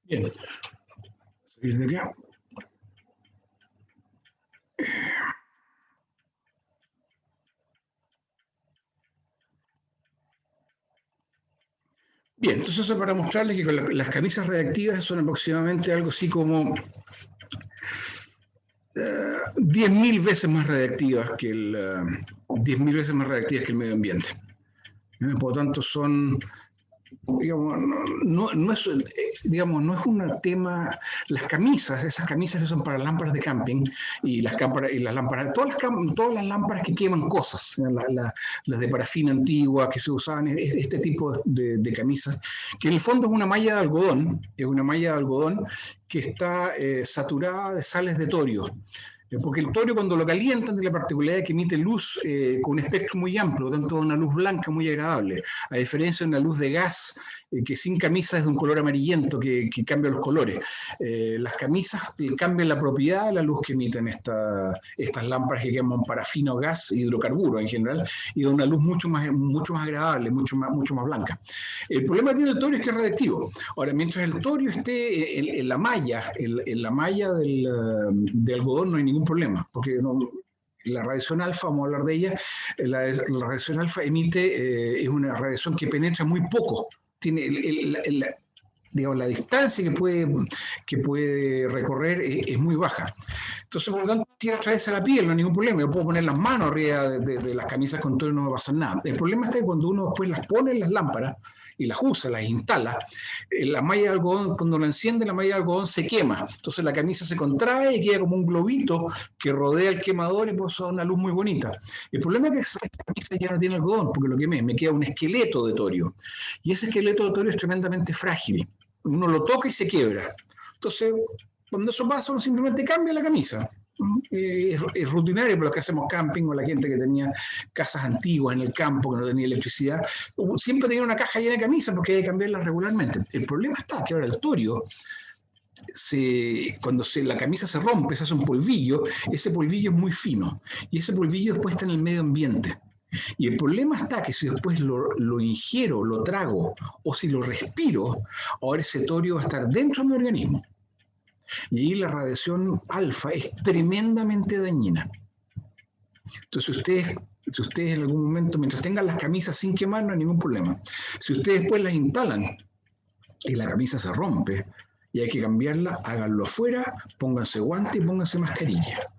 Speaker 1: Bien, salir de acá. Bien, entonces eso para mostrarles que con las camisas reactivas son aproximadamente algo así como 10.000 veces más reactivas que el 10.000 veces más reactivas que el medio ambiente. Por lo tanto, son, digamos, no es un tema. Las camisas, esas camisas que son para lámparas de camping y las lámparas, todas las lámparas que queman cosas, las de parafina antigua que se usaban, este tipo de camisas, que en el fondo es una malla de algodón, que está saturada de sales de torio. Porque el torio, cuando lo calientan, tiene la particularidad que emite luz con un espectro muy amplio, tanto una luz blanca muy agradable, a diferencia de una luz de gas que sin camisa es de un color amarillento que cambia los colores. Las camisas cambian la propiedad de la luz que emiten estas lámparas que queman parafina o gas, hidrocarburos en general, y da una luz mucho más agradable, mucho más blanca. El problema que tiene el torio es que es radiactivo. Ahora, mientras el torio esté en la malla, de algodón, no hay ningún problema, porque la radiación alfa, vamos a hablar de ella, la radiación alfa emite, es una radiación que penetra muy poco, tiene digamos, la distancia que puede recorrer es muy baja. Entonces, por lo tanto, si atraviesa la piel, no hay ningún problema. Yo puedo poner las manos arriba de las camisas con torio y no me pasa nada. El problema está que cuando uno después las pone en las lámparas y las usa, las instala, la malla de algodón, cuando la enciende, la malla de algodón se quema. Entonces la camisa se contrae y queda como un globito que rodea el quemador y pues da una luz muy bonita. El problema es que esta camisa ya no tiene algodón, porque lo quemé, me queda un esqueleto de torio. Y ese esqueleto de torio es tremendamente frágil. Uno lo toca y se quiebra. Entonces, cuando eso pasa, uno simplemente cambia la camisa. Es rutinario para los que hacemos camping o la gente que tenía casas antiguas en el campo, que no tenía electricidad. Siempre tenía una caja llena de camisas porque hay que cambiarlas regularmente. El problema está que ahora el torio, cuando la camisa se rompe, se hace un polvillo, ese polvillo es muy fino y ese polvillo después está en el medio ambiente. Y el problema está que si después lo ingiero, lo trago o si lo respiro, ahora ese torio va a estar dentro de mi organismo. Y ahí la radiación alfa es tremendamente dañina. Entonces, si ustedes en algún momento, mientras tengan las camisas sin quemar, no hay ningún problema. Si ustedes después las instalan y la camisa se rompe y hay que cambiarla, háganlo afuera, pónganse guantes y pónganse mascarilla.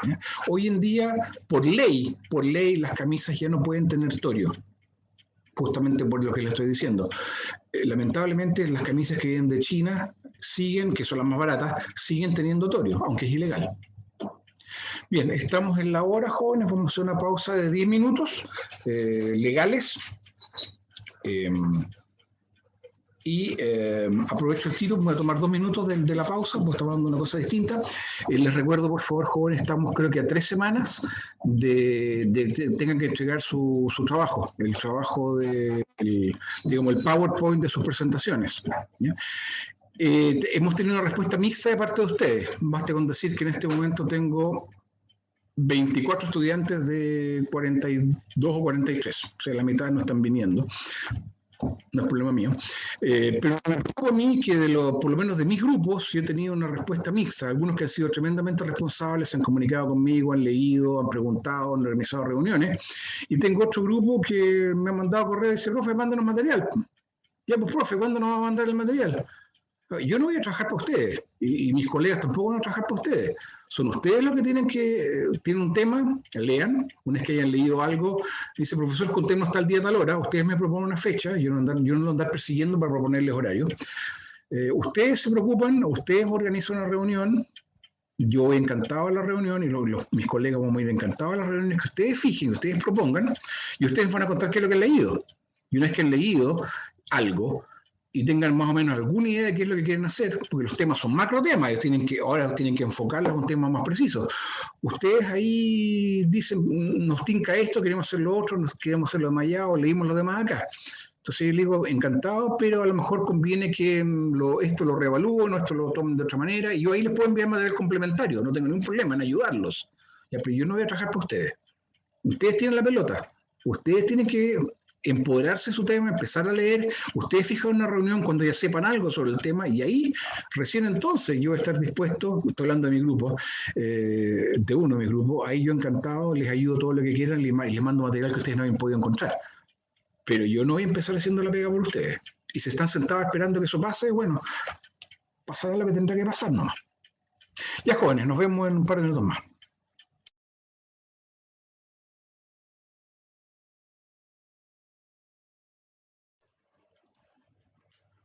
Speaker 1: ¿Ya? Hoy en día, por ley, las camisas ya no pueden tener torio, justamente por lo que les estoy diciendo. Lamentablemente, las camisas que vienen de China que son las más baratas, siguen teniendo torio, aunque es ilegal. Bien, estamos en la hora, jóvenes. Vamos a hacer una pausa de 10 minutos legales. Aprovecho el tiro, voy a tomar 2 minutos de la pausa, porque estamos hablando de una cosa distinta. Les recuerdo, por favor, jóvenes, estamos creo que a 3 semanas tengan que entregar su trabajo, el trabajo digamos, el PowerPoint de sus presentaciones. ¿Ya? Hemos tenido una respuesta mixta de parte de ustedes. Basta con decir que en este momento tengo 24 estudiantes de 42 o 43, o sea, la mitad no están viniendo. No es problema mío. Pero me preocupa a mí que por lo menos de mis grupos, yo he tenido una respuesta mixta. Algunos que han sido tremendamente responsables, se han comunicado conmigo, han leído, han preguntado, han organizado reuniones. Y tengo otro grupo que me ha mandado correo y dice, profe, mándanos material. Ya, pues, profe, ¿cuándo nos va a mandar el material? Yo no voy a trabajar para ustedes, y mis colegas tampoco van a trabajar para ustedes. Son ustedes los que tienen un tema, lean, una vez que hayan leído algo, dice, profesor, contémonos tal día, tal hora, ustedes me proponen una fecha, yo no lo andar persiguiendo para proponerles horario. Ustedes se preocupan, ustedes organizan una reunión, yo voy encantado a la reunión, y mis colegas vamos a ir encantados a las reuniones que ustedes fijen, ustedes propongan, y ustedes van a contar qué es lo que han leído. Y una vez que han leído algo, y tengan más o menos alguna idea de qué es lo que quieren hacer, porque los temas son macro temas, ahora tienen que enfocarlos a un tema más preciso. Ustedes ahí dicen, nos tinca esto, queremos hacer lo otro, queremos hacerlo de más allá, o leímos lo demás acá. Entonces yo les digo, encantado, pero a lo mejor conviene que esto lo reevalúen, o esto lo tomen de otra manera, y yo ahí les puedo enviar material complementario, no tengo ningún problema en ayudarlos. Ya, pero yo no voy a trabajar para ustedes. Ustedes tienen la pelota, ustedes tienen que empoderarse de su tema, empezar a leer, ustedes fijan una reunión cuando ya sepan algo sobre el tema, y ahí recién entonces yo voy a estar dispuesto, estoy hablando de mi grupo, de uno de mis grupos, ahí yo encantado, les ayudo todo lo que quieran, y les mando material que ustedes no habían podido encontrar. Pero yo no voy a empezar haciendo la pega por ustedes. Y si están sentados esperando que eso pase, bueno, pasará lo que tendrá que pasar nomás. Ya, jóvenes, nos vemos en un par de minutos más.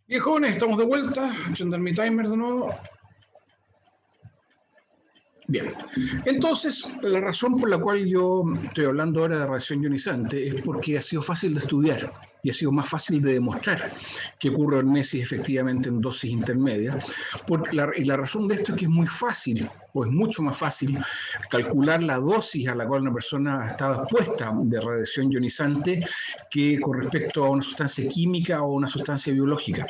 Speaker 1: Bien, jóvenes, estamos de vuelta. Voy a encender mi timer de nuevo. Bien, entonces la razón por la cual yo estoy hablando ahora de radiación ionizante es porque ha sido fácil de estudiar y ha sido más fácil de demostrar que ocurre hormesis efectivamente en dosis intermedias. Y la razón de esto es que es muy fácil, o es mucho más fácil, calcular la dosis a la cual una persona estaba expuesta de radiación ionizante que con respecto a una sustancia química o una sustancia biológica.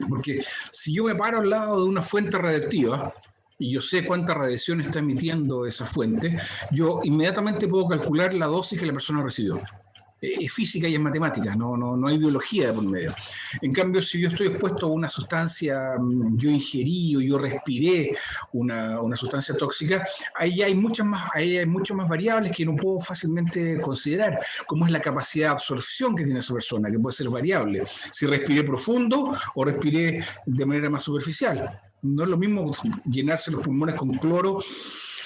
Speaker 1: Porque si yo me paro al lado de una fuente radiactiva, y yo sé cuánta radiación está emitiendo esa fuente, yo inmediatamente puedo calcular la dosis que la persona recibió. Es física y es matemática, no hay biología de por medio. En cambio, si yo estoy expuesto a una sustancia, yo ingerí o yo respiré una sustancia tóxica, ahí hay muchas más variables que no puedo fácilmente considerar, como es la capacidad de absorción que tiene esa persona, que puede ser variable. Si respiré profundo o respiré de manera más superficial. No es lo mismo llenarse los pulmones con cloro,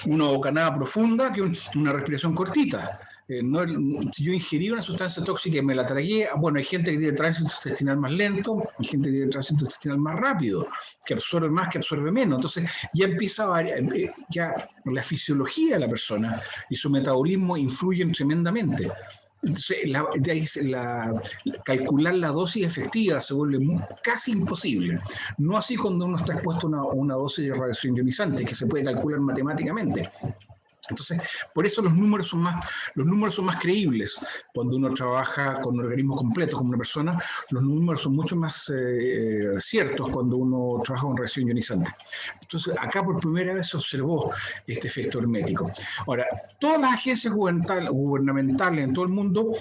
Speaker 1: una bocanada profunda, que una respiración cortita. Si yo ingerí una sustancia tóxica y me la tragué, bueno, hay gente que tiene tránsito intestinal más lento, hay gente que tiene tránsito intestinal más rápido, que absorbe más, que absorbe menos. Entonces ya empieza a variar, ya la fisiología de la persona y su metabolismo influyen tremendamente. Entonces, calcular la dosis efectiva se vuelve casi imposible. No así cuando uno está expuesto a una dosis de radiación ionizante, que se puede calcular matemáticamente. Entonces, por eso los números son más creíbles. Cuando uno trabaja con un organismo completo, como una persona, los números son mucho más ciertos cuando uno trabaja con radiación ionizante. Entonces, acá por primera vez se observó este efecto hermético. Ahora, todas las agencias gubernamentales en todo el mundo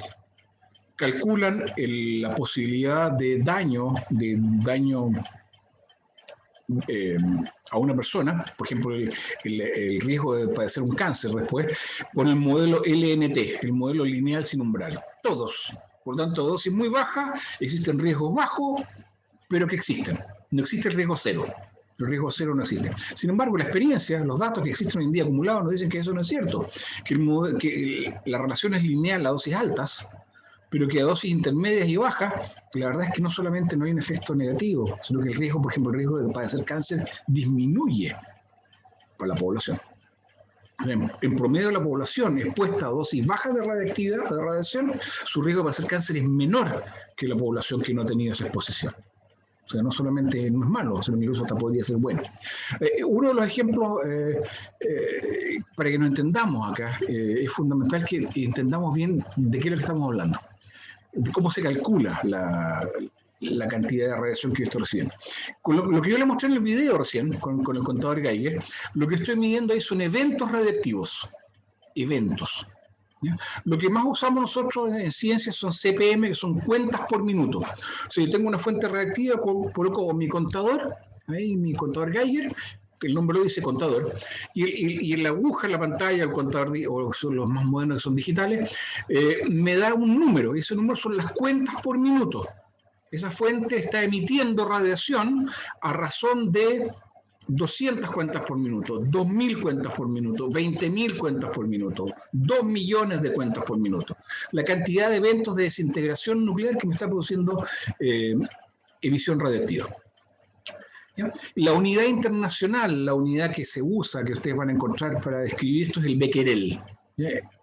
Speaker 1: calculan la posibilidad de daño a una persona, por ejemplo, el riesgo de padecer un cáncer después, con el modelo LNT, el modelo lineal sin umbral. Todos. Por lo tanto, dosis muy baja, existen riesgos bajos, pero que existen. No existe el riesgo cero. El riesgo cero no existe. Sin embargo, la experiencia, los datos que existen hoy en día acumulados nos dicen que eso no es cierto, que la relación es lineal a dosis altas, pero que a dosis intermedias y bajas, la verdad es que no solamente no hay un efecto negativo, sino que el riesgo, por ejemplo, el riesgo de padecer cáncer disminuye para la población. En promedio la población expuesta a dosis bajas de radioactividad, de radiación, su riesgo para hacer cáncer es menor que la población que no ha tenido esa exposición. O sea, no solamente no es malo, sino que incluso hasta podría ser bueno. Uno de los ejemplos, para que nos entendamos acá, es fundamental que entendamos bien de qué es lo que estamos hablando, de cómo se calcula la cantidad de radiación que yo estoy recibiendo. Con lo que yo le mostré en el video recién, con el contador Geiger, lo que estoy midiendo ahí son eventos radiactivos. Eventos. ¿Ya? Lo que más usamos nosotros en ciencia son CPM, que son cuentas por minuto. Si yo tengo una fuente radiactiva, coloco mi contador, mi contador Geiger, que el nombre lo dice contador, y en la aguja, en la pantalla, el contador, o son los más modernos que son digitales, me da un número, y ese número son las cuentas por minuto. Esa fuente está emitiendo radiación a razón de 200 cuentas por minuto, 2.000 cuentas por minuto, 20.000 cuentas por minuto, 2 millones de cuentas por minuto. La cantidad de eventos de desintegración nuclear que me está produciendo emisión radiactiva. ¿Ya? La unidad internacional, la unidad que se usa, que ustedes van a encontrar para describir esto, es el becquerel.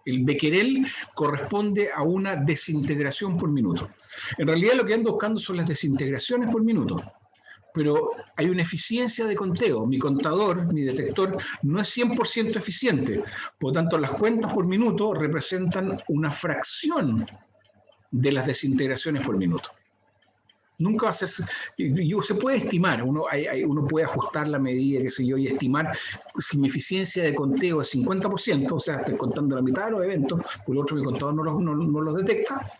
Speaker 1: El becquerel corresponde a una desintegración por minuto. En realidad lo que ando buscando son las desintegraciones por minuto, pero hay una eficiencia de conteo. Mi contador, mi detector, no es 100% eficiente. Por lo tanto, las cuentas por minuto representan una fracción de las desintegraciones por minuto. Nunca va a ser... Se puede estimar, uno puede ajustar la medida, qué sé yo, y estimar si mi eficiencia de conteo es 50%, o sea, estoy contando la mitad de los eventos, por lo otro mi contador no los detecta.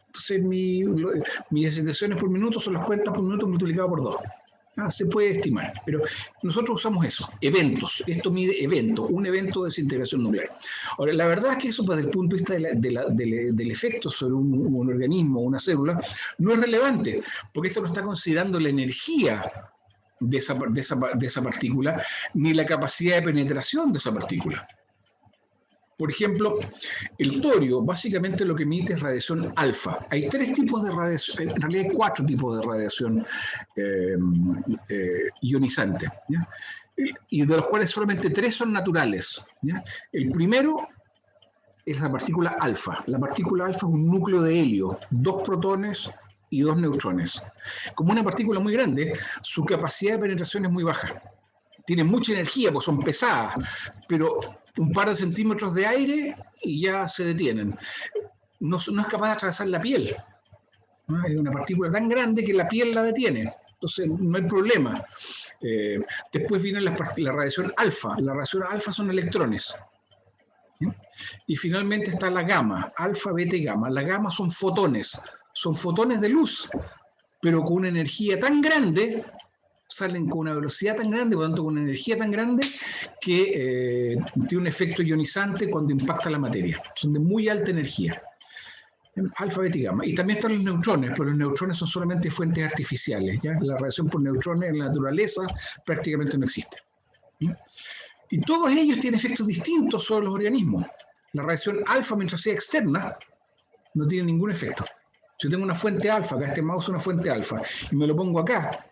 Speaker 1: Entonces, mis desintegraciones por minuto son las cuentas por minuto multiplicado por 2. Se puede estimar, pero nosotros usamos eso, eventos. Esto mide eventos, un evento de desintegración nuclear. Ahora, la verdad es que eso, desde el punto de vista del efecto sobre un organismo, una célula, no es relevante, porque esto no está considerando la energía de esa partícula, ni la capacidad de penetración de esa partícula. Por ejemplo, el torio básicamente lo que emite es radiación alfa. Hay 3 tipos de radiación, en realidad hay 4 tipos de radiación ionizante, ¿ya? Y de los cuales solamente 3 son naturales, ¿ya? El primero es la partícula alfa. La partícula alfa es un núcleo de helio, 2 protones y 2 neutrones. Como una partícula muy grande, su capacidad de penetración es muy baja. Tienen mucha energía, pues son pesadas, pero un par de centímetros de aire y ya se detienen. No es capaz de atravesar la piel. ¿No? Es una partícula tan grande que la piel la detiene. Entonces no hay problema. Después viene la radiación alfa. La radiación alfa son electrones. ¿Sí? Y finalmente está la gamma, alfa, beta y gamma. La gamma son fotones de luz, pero con una energía tan grande, salen con una velocidad tan grande, por lo tanto con una energía tan grande, que tiene un efecto ionizante cuando impacta la materia. Son de muy alta energía. Alfa, beta y gamma. Y también están los neutrones, pero los neutrones son solamente fuentes artificiales. ¿Ya? La radiación por neutrones en la naturaleza prácticamente no existe. ¿Sí? Y todos ellos tienen efectos distintos sobre los organismos. La radiación alfa, mientras sea externa, no tiene ningún efecto. Si yo tengo una fuente alfa, acá este mouse es una fuente alfa, y me lo pongo acá,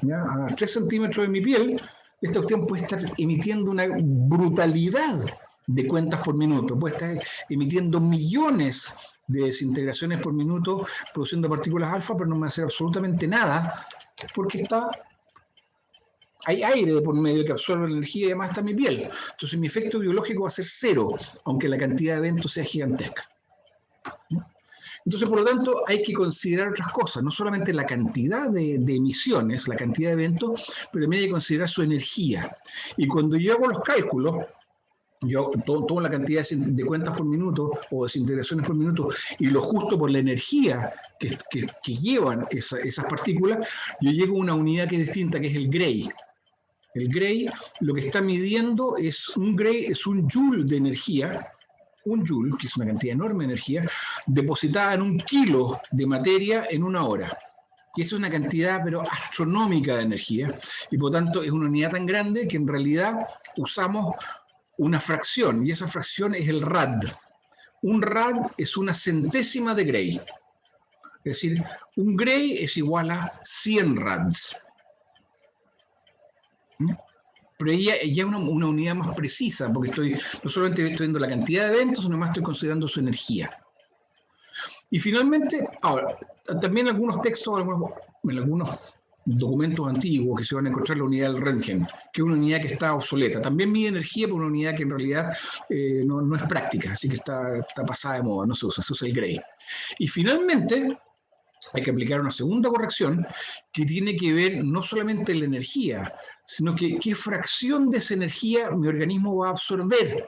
Speaker 1: ¿ya? A 3 centímetros de mi piel, esta cuestión puede estar emitiendo una brutalidad de cuentas por minuto, puede estar emitiendo millones de desintegraciones por minuto, produciendo partículas alfa, pero no me va a hacer absolutamente nada, porque hay aire de por medio que absorbe la energía y además está mi piel. Entonces mi efecto biológico va a ser 0, aunque la cantidad de eventos sea gigantesca. Entonces, por lo tanto, hay que considerar otras cosas, no solamente la cantidad de emisiones, la cantidad de eventos, pero también hay que considerar su energía. Y cuando yo hago los cálculos, yo tomo la cantidad de cuentas por minuto o desintegraciones por minuto y lo justo por la energía que llevan esas partículas, yo llego a una unidad que es distinta, que es el Gray. El Gray lo que está midiendo es un joule de energía, un joule, que es una cantidad enorme de energía, depositada en 1 kilo de materia en 1 hora. Y eso es una cantidad, pero astronómica de energía, y por tanto es una unidad tan grande que en realidad usamos una fracción, y esa fracción es el rad. Un rad es 1/100ª de Gray. Es decir, un Gray es igual a 100 rads. pero ella es una unidad más precisa, porque no solamente estoy viendo la cantidad de eventos, sino más estoy considerando su energía. Y finalmente, ahora, también algunos textos, en algunos documentos antiguos que se van a encontrar la unidad del Röntgen, que es una unidad que está obsoleta. También mide energía, pero una unidad que en realidad no es práctica, así que está pasada de moda, no se usa el Gray. Y finalmente, hay que aplicar una segunda corrección que tiene que ver no solamente la energía, sino que qué fracción de esa energía mi organismo va a absorber.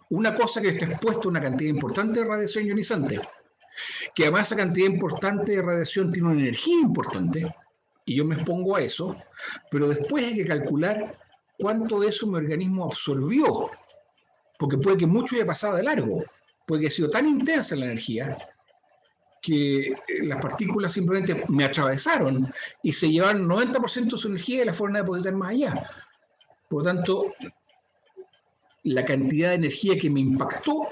Speaker 1: Una cosa que está expuesta a una cantidad importante de radiación ionizante, que además esa cantidad importante de radiación tiene una energía importante, y yo me expongo a eso, pero después hay que calcular cuánto de eso mi organismo absorbió, porque puede que mucho haya pasado de largo, puede que haya sido tan intensa la energía que las partículas simplemente me atravesaron y se llevaron 90% de su energía y la fueron a depositar más allá. Por lo tanto, la cantidad de energía que me impactó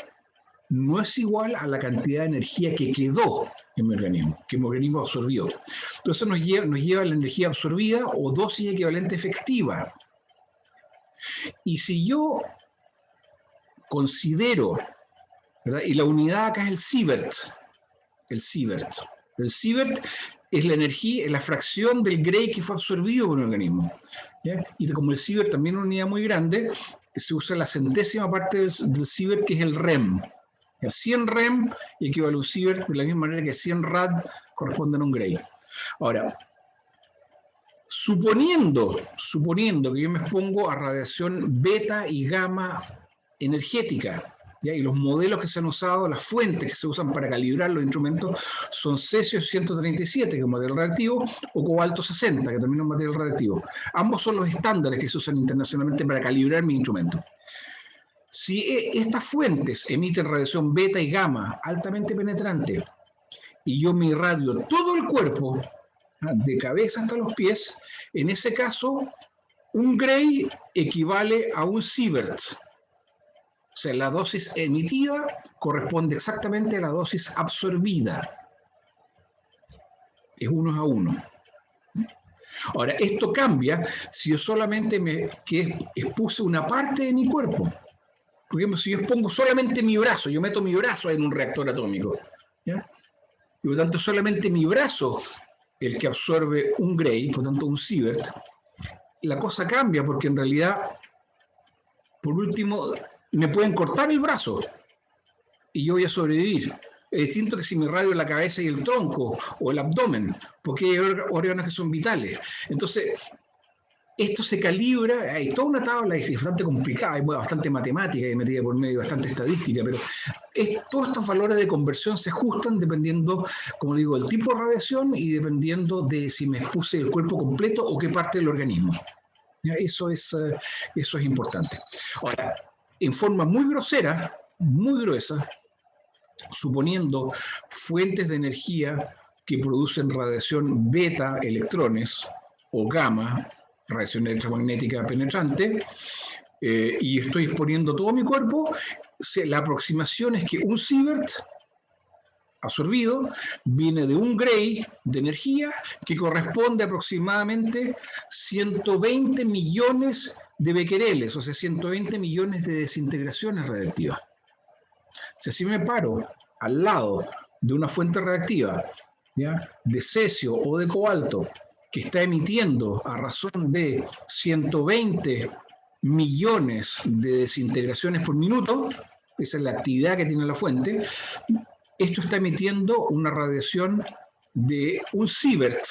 Speaker 1: no es igual a la cantidad de energía que quedó en mi organismo, que mi organismo absorbió. Entonces nos lleva a la energía absorbida o dosis equivalente efectiva. Y si yo considero, ¿verdad? Y la unidad acá es el sievert. El sievert es la energía, es la fracción del Gray que fue absorbido por el organismo. ¿Ya? Y como el sievert también es una unidad muy grande, se usa la centésima parte del sievert, que es el rem. 100 rem equivale a un sievert de la misma manera que 100 rad corresponden a un Gray. Ahora, suponiendo que yo me expongo a radiación beta y gamma energética, ¿ya? Y los modelos que se han usado, las fuentes que se usan para calibrar los instrumentos son cesio 137, que es un material radiactivo, o cobalto 60, que también es un material radiactivo. Ambos son los estándares que se usan internacionalmente para calibrar mi instrumento. Si estas fuentes emiten radiación beta y gamma altamente penetrante, y yo me irradio todo el cuerpo, de cabeza hasta los pies, en ese caso, un Gray equivale a un sievert. O sea, la dosis emitida corresponde exactamente a la dosis absorbida. Es 1 a 1. Ahora, esto cambia si yo solamente expuse una parte de mi cuerpo. Por ejemplo, si yo expongo solamente mi brazo, yo meto mi brazo en un reactor atómico, ¿ya? Y por lo tanto solamente mi brazo el que absorbe un Gray, por lo tanto un sievert, la cosa cambia porque en realidad, por último, me pueden cortar el brazo y yo voy a sobrevivir. Es distinto que si me radio la cabeza y el tronco o el abdomen, porque hay órganos que son vitales. Entonces, esto se calibra, hay toda una tabla, es bastante complicada, hay bastante matemática y metida por medio, bastante estadística, pero todos estos valores de conversión se ajustan dependiendo, como digo, del tipo de radiación y dependiendo de si me expuse el cuerpo completo o qué parte del organismo. ¿Ya? Eso es importante. Ahora, en forma muy grosera, muy gruesa, suponiendo fuentes de energía que producen radiación beta, electrones, o gamma, radiación electromagnética penetrante, y estoy exponiendo todo mi cuerpo, la aproximación es que un sievert absorbido viene de un Gray de energía que corresponde a aproximadamente 120 millones de becquereles, o sea, 120 millones de desintegraciones radiactivas. Si así me paro al lado de una fuente radiactiva, ¿ya?, de cesio o de cobalto, que está emitiendo a razón de 120 millones de desintegraciones por minuto, esa es la actividad que tiene la fuente, esto está emitiendo una radiación de un sievert,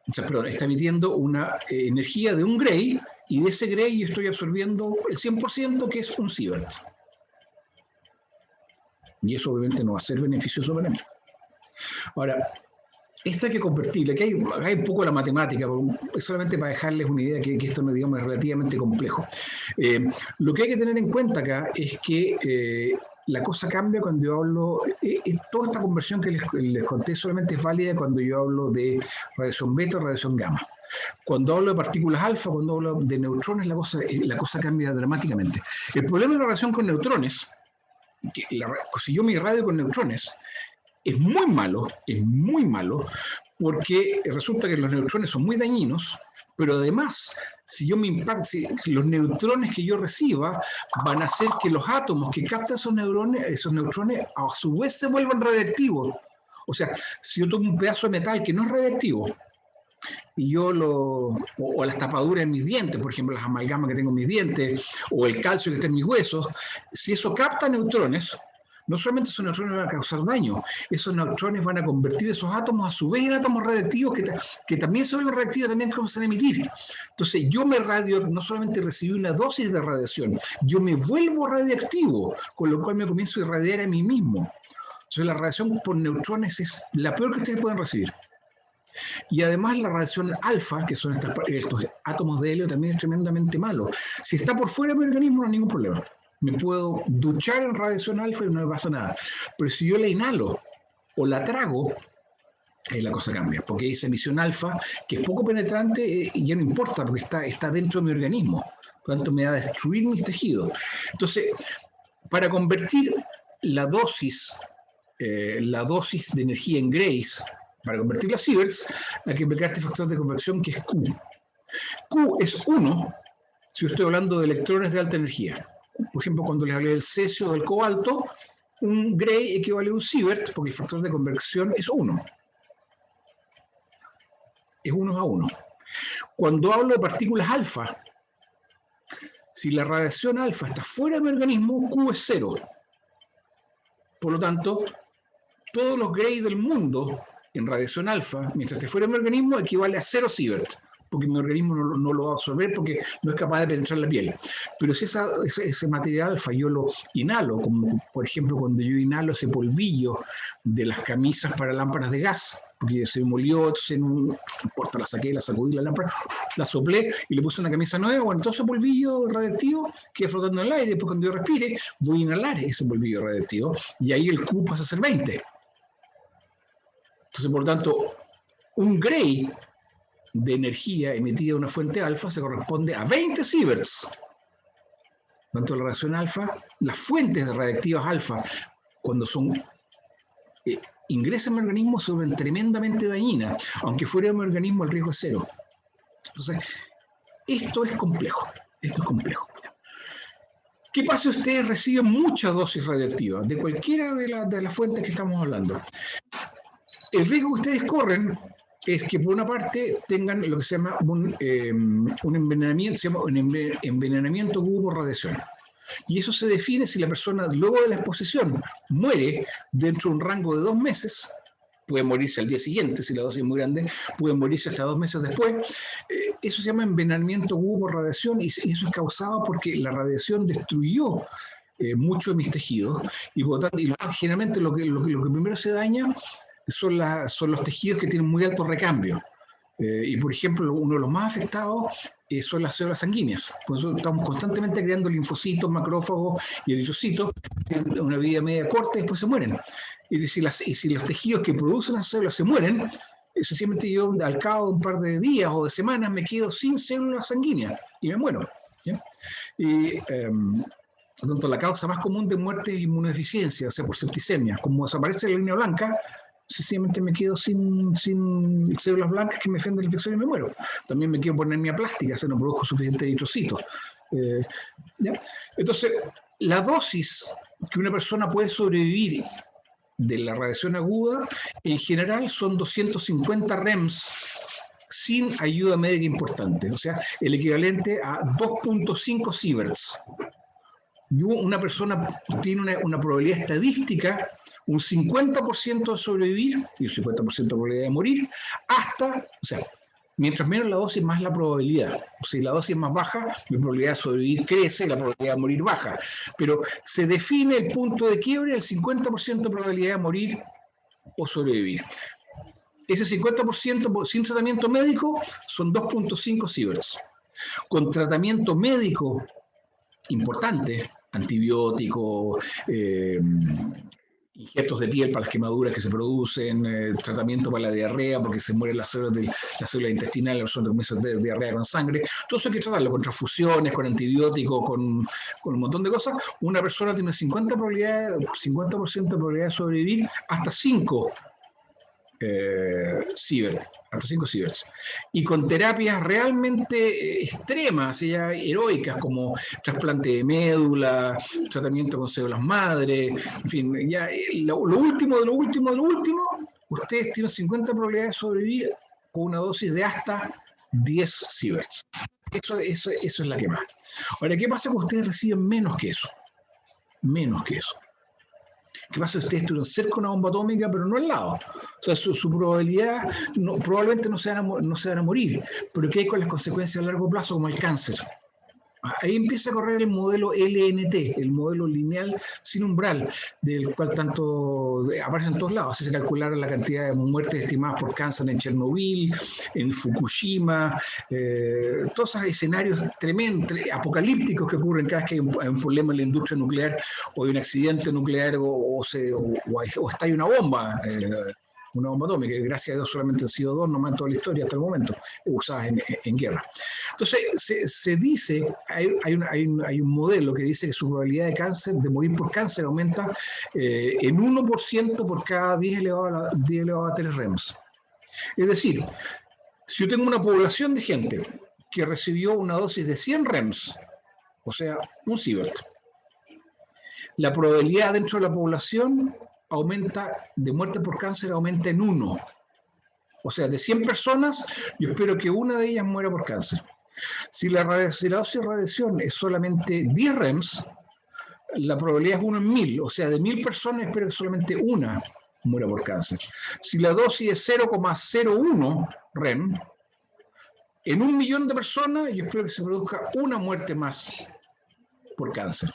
Speaker 1: o sea, perdón, está emitiendo una energía de un Gray, y de ese Gray yo estoy absorbiendo el 100%, que es un sievert. Y eso obviamente no va a ser beneficioso para mí. Ahora, esto hay que convertirle, que hay un poco la matemática, solamente para dejarles una idea que esto, digamos, es relativamente complejo. Lo que hay que tener en cuenta acá es que la cosa cambia cuando yo hablo, toda esta conversión que les conté solamente es válida cuando yo hablo de radiación beta o radiación gamma. Cuando hablo de partículas alfa, cuando hablo de neutrones, la cosa cambia dramáticamente. El problema de la relación con neutrones, si yo me irradio con neutrones, es muy malo, porque resulta que los neutrones son muy dañinos Pero además, si yo me impacto, si los neutrones que yo reciba van a hacer que los átomos que captan esos neutrones a su vez se vuelvan radiactivos. O sea, si yo tomo un pedazo de metal que no es radiactivo, y yo o las tapaduras en mis dientes, por ejemplo, las amalgamas que tengo en mis dientes, o el calcio que está en mis huesos, si eso capta neutrones, no solamente esos neutrones van a causar daño, esos neutrones van a convertir esos átomos a su vez en átomos radiactivos que también se vuelven reactivos, también comienzan a emitir. Entonces yo no solamente recibí una dosis de radiación, yo me vuelvo radiactivo, con lo cual me comienzo a irradiar a mí mismo. Entonces la radiación por neutrones es la peor que ustedes pueden recibir. Y además la radiación alfa, que son estos átomos de helio, también es tremendamente malo. Si está por fuera de mi organismo no hay ningún problema. Me puedo duchar en radiación alfa y no me pasa nada. Pero si yo la inhalo o la trago, ahí la cosa cambia. Porque esa emisión alfa, que es poco penetrante, ya no importa, porque está dentro de mi organismo. Por lo tanto, me va a destruir mis tejidos. Entonces, para convertir la dosis de energía en Grays, para convertirla a sieverts, hay que aplicar este factor de convección que es Q. Q es 1 si yo estoy hablando de electrones de alta energía. Por ejemplo, cuando les hablé del cesio o del cobalto, un Gray equivale a un sievert porque el factor de convección es 1. Es 1 a 1. Cuando hablo de partículas alfa, si la radiación alfa está fuera de mi organismo, Q es 0. Por lo tanto, todos los Gray del mundo en radiación alfa, mientras esté fuera de mi organismo, equivale a 0 sievert, porque mi organismo no lo va a absorber porque no es capaz de penetrar la piel. Pero si ese material alfa yo lo inhalo, como por ejemplo cuando yo inhalo ese polvillo de las camisas para lámparas de gas, porque se molió, entonces no importa, la saqué, la sacudí la lámpara, la soplé y le puse una camisa nueva, bueno, todo ese polvillo radiactivo queda flotando en el aire, después cuando yo respire voy a inhalar ese polvillo radiactivo y ahí el Q pasa a ser 20. Entonces, por lo tanto, un Gray de energía emitida de una fuente alfa se corresponde a 20 sieverts. Tanto la radiación alfa, las fuentes radiactivas alfa, cuando ingresan en mi organismo, se vuelven tremendamente dañinas. Aunque fuera de mi organismo, el riesgo es 0. Entonces, esto es complejo. ¿Qué pasa si ustedes reciben muchas dosis radiactivas de cualquiera de las fuentes que estamos hablando? El riesgo que ustedes corren es que por una parte tengan lo que se llama un envenenamiento agudo por radiación. Y eso se define si la persona luego de la exposición muere dentro de un rango de 2 meses, puede morirse al día siguiente si la dosis es muy grande, puede morirse hasta 2 meses después. Eso se llama envenenamiento agudo por radiación y eso es causado porque la radiación destruyó mucho de mis tejidos y por lo tanto, generalmente lo que primero se daña son los tejidos que tienen muy alto recambio. Y por ejemplo, uno de los más afectados son las células sanguíneas. Por eso estamos constantemente creando linfocitos, macrófagos y eritrocitos, que tienen una vida media corta y después se mueren. Y si los tejidos que producen las células se mueren, sencillamente yo al cabo de un par de días o de semanas me quedo sin células sanguíneas y me muero. ¿Sí? Y por tanto, la causa más común de muerte es inmunodeficiencia, o sea, por septicemia. Como desaparece la línea blanca, sencillamente me quedo sin células blancas que me defienden la infección y me muero. También me quiero poner mi plástica, si no produzco suficiente eritrocitos. Entonces, la dosis que una persona puede sobrevivir de la radiación aguda, en general son 250 REMS sin ayuda médica importante, o sea, el equivalente a 2.5 sieverts. Una persona tiene una probabilidad estadística, un 50% de sobrevivir y un 50% de probabilidad de morir, o sea, mientras menos la dosis, más la probabilidad. Si la dosis es más baja, mi probabilidad de sobrevivir crece y la probabilidad de morir baja. Pero se define el punto de quiebre, el 50% de probabilidad de morir o sobrevivir. Ese 50% sin tratamiento médico son 2.5 sieverts. Con tratamiento médico importante, antibióticos, injertos de piel para las quemaduras que se producen, tratamiento para la diarrea porque se mueren las células intestinales, las personas que comienzan de diarrea con sangre. Todo eso hay que tratarlo con transfusiones, con antibióticos, con un montón de cosas. Una persona tiene 50% de probabilidad de sobrevivir hasta 5 sieverts, hasta 5 sieverts. Y con terapias realmente extremas, ya heroicas, como trasplante de médula, tratamiento con células madre, en fin, ya lo último de lo último de lo último, ustedes tienen 50 probabilidades de sobrevivir con una dosis de hasta 10 sieverts. Eso es la que más. Ahora, ¿qué pasa cuando ustedes reciben menos que eso? Menos que eso. ¿Qué pasa si ustedes estuvieron cerca de una bomba atómica, pero no al lado? O sea, su probabilidad, probablemente no se van a morir, pero ¿qué hay con las consecuencias a largo plazo, como el cáncer? Ahí empieza a correr el modelo LNT, el modelo lineal sin umbral, del cual tanto aparece en todos lados. Así se calcularon la cantidad de muertes estimadas por cáncer en Chernobyl, en Fukushima, todos esos escenarios tremendos, apocalípticos que ocurren cada vez que hay un problema en la industria nuclear, o hay un accidente nuclear, o estalla una bomba atómica, que gracias a Dios solamente han sido 2 nomás en toda la historia hasta el momento, usadas en guerra. Entonces, se dice, hay un modelo que dice que su probabilidad de cáncer, de morir por cáncer, aumenta en 1% por cada 10 elevado a 3 REMS. Es decir, si yo tengo una población de gente que recibió una dosis de 100 REMS, o sea, un sievert, la probabilidad dentro de la población de muerte por cáncer aumenta en 1. O sea, de 100 personas, yo espero que una de ellas muera por cáncer. Si la dosis de radiación es solamente 10 REMS, la probabilidad es 1 en 1000. O sea, de 1000 personas, espero que solamente una muera por cáncer. Si la dosis es 0,01 REM, en 1.000.000 de personas, yo espero que se produzca una muerte más por cáncer.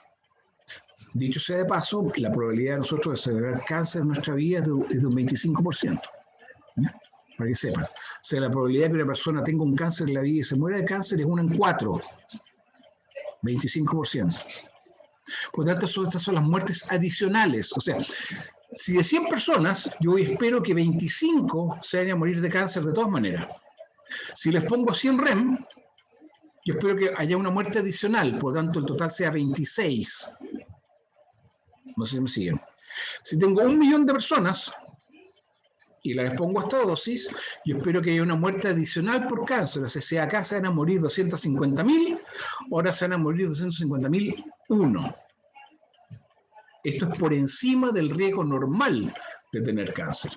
Speaker 1: Dicho sea de paso, la probabilidad de nosotros desarrollar cáncer en nuestra vida es de un 25%. Para que sepan. O sea, la probabilidad de que una persona tenga un cáncer en la vida y se muera de cáncer es 1 en 4. 25%. Por lo tanto, estas son las muertes adicionales. O sea, si de 100 personas, yo espero que 25 se vayan a morir de cáncer de todas maneras. Si les pongo 100 REM, yo espero que haya una muerte adicional, por lo tanto el total sea 26. No sé si me siguen. Si tengo 1.000.000 de personas y las pongo a esta dosis, yo espero que haya una muerte adicional por cáncer. O sea, si acá se van a morir 250.000, ahora se van a morir 250.001. Esto es por encima del riesgo normal de tener cáncer.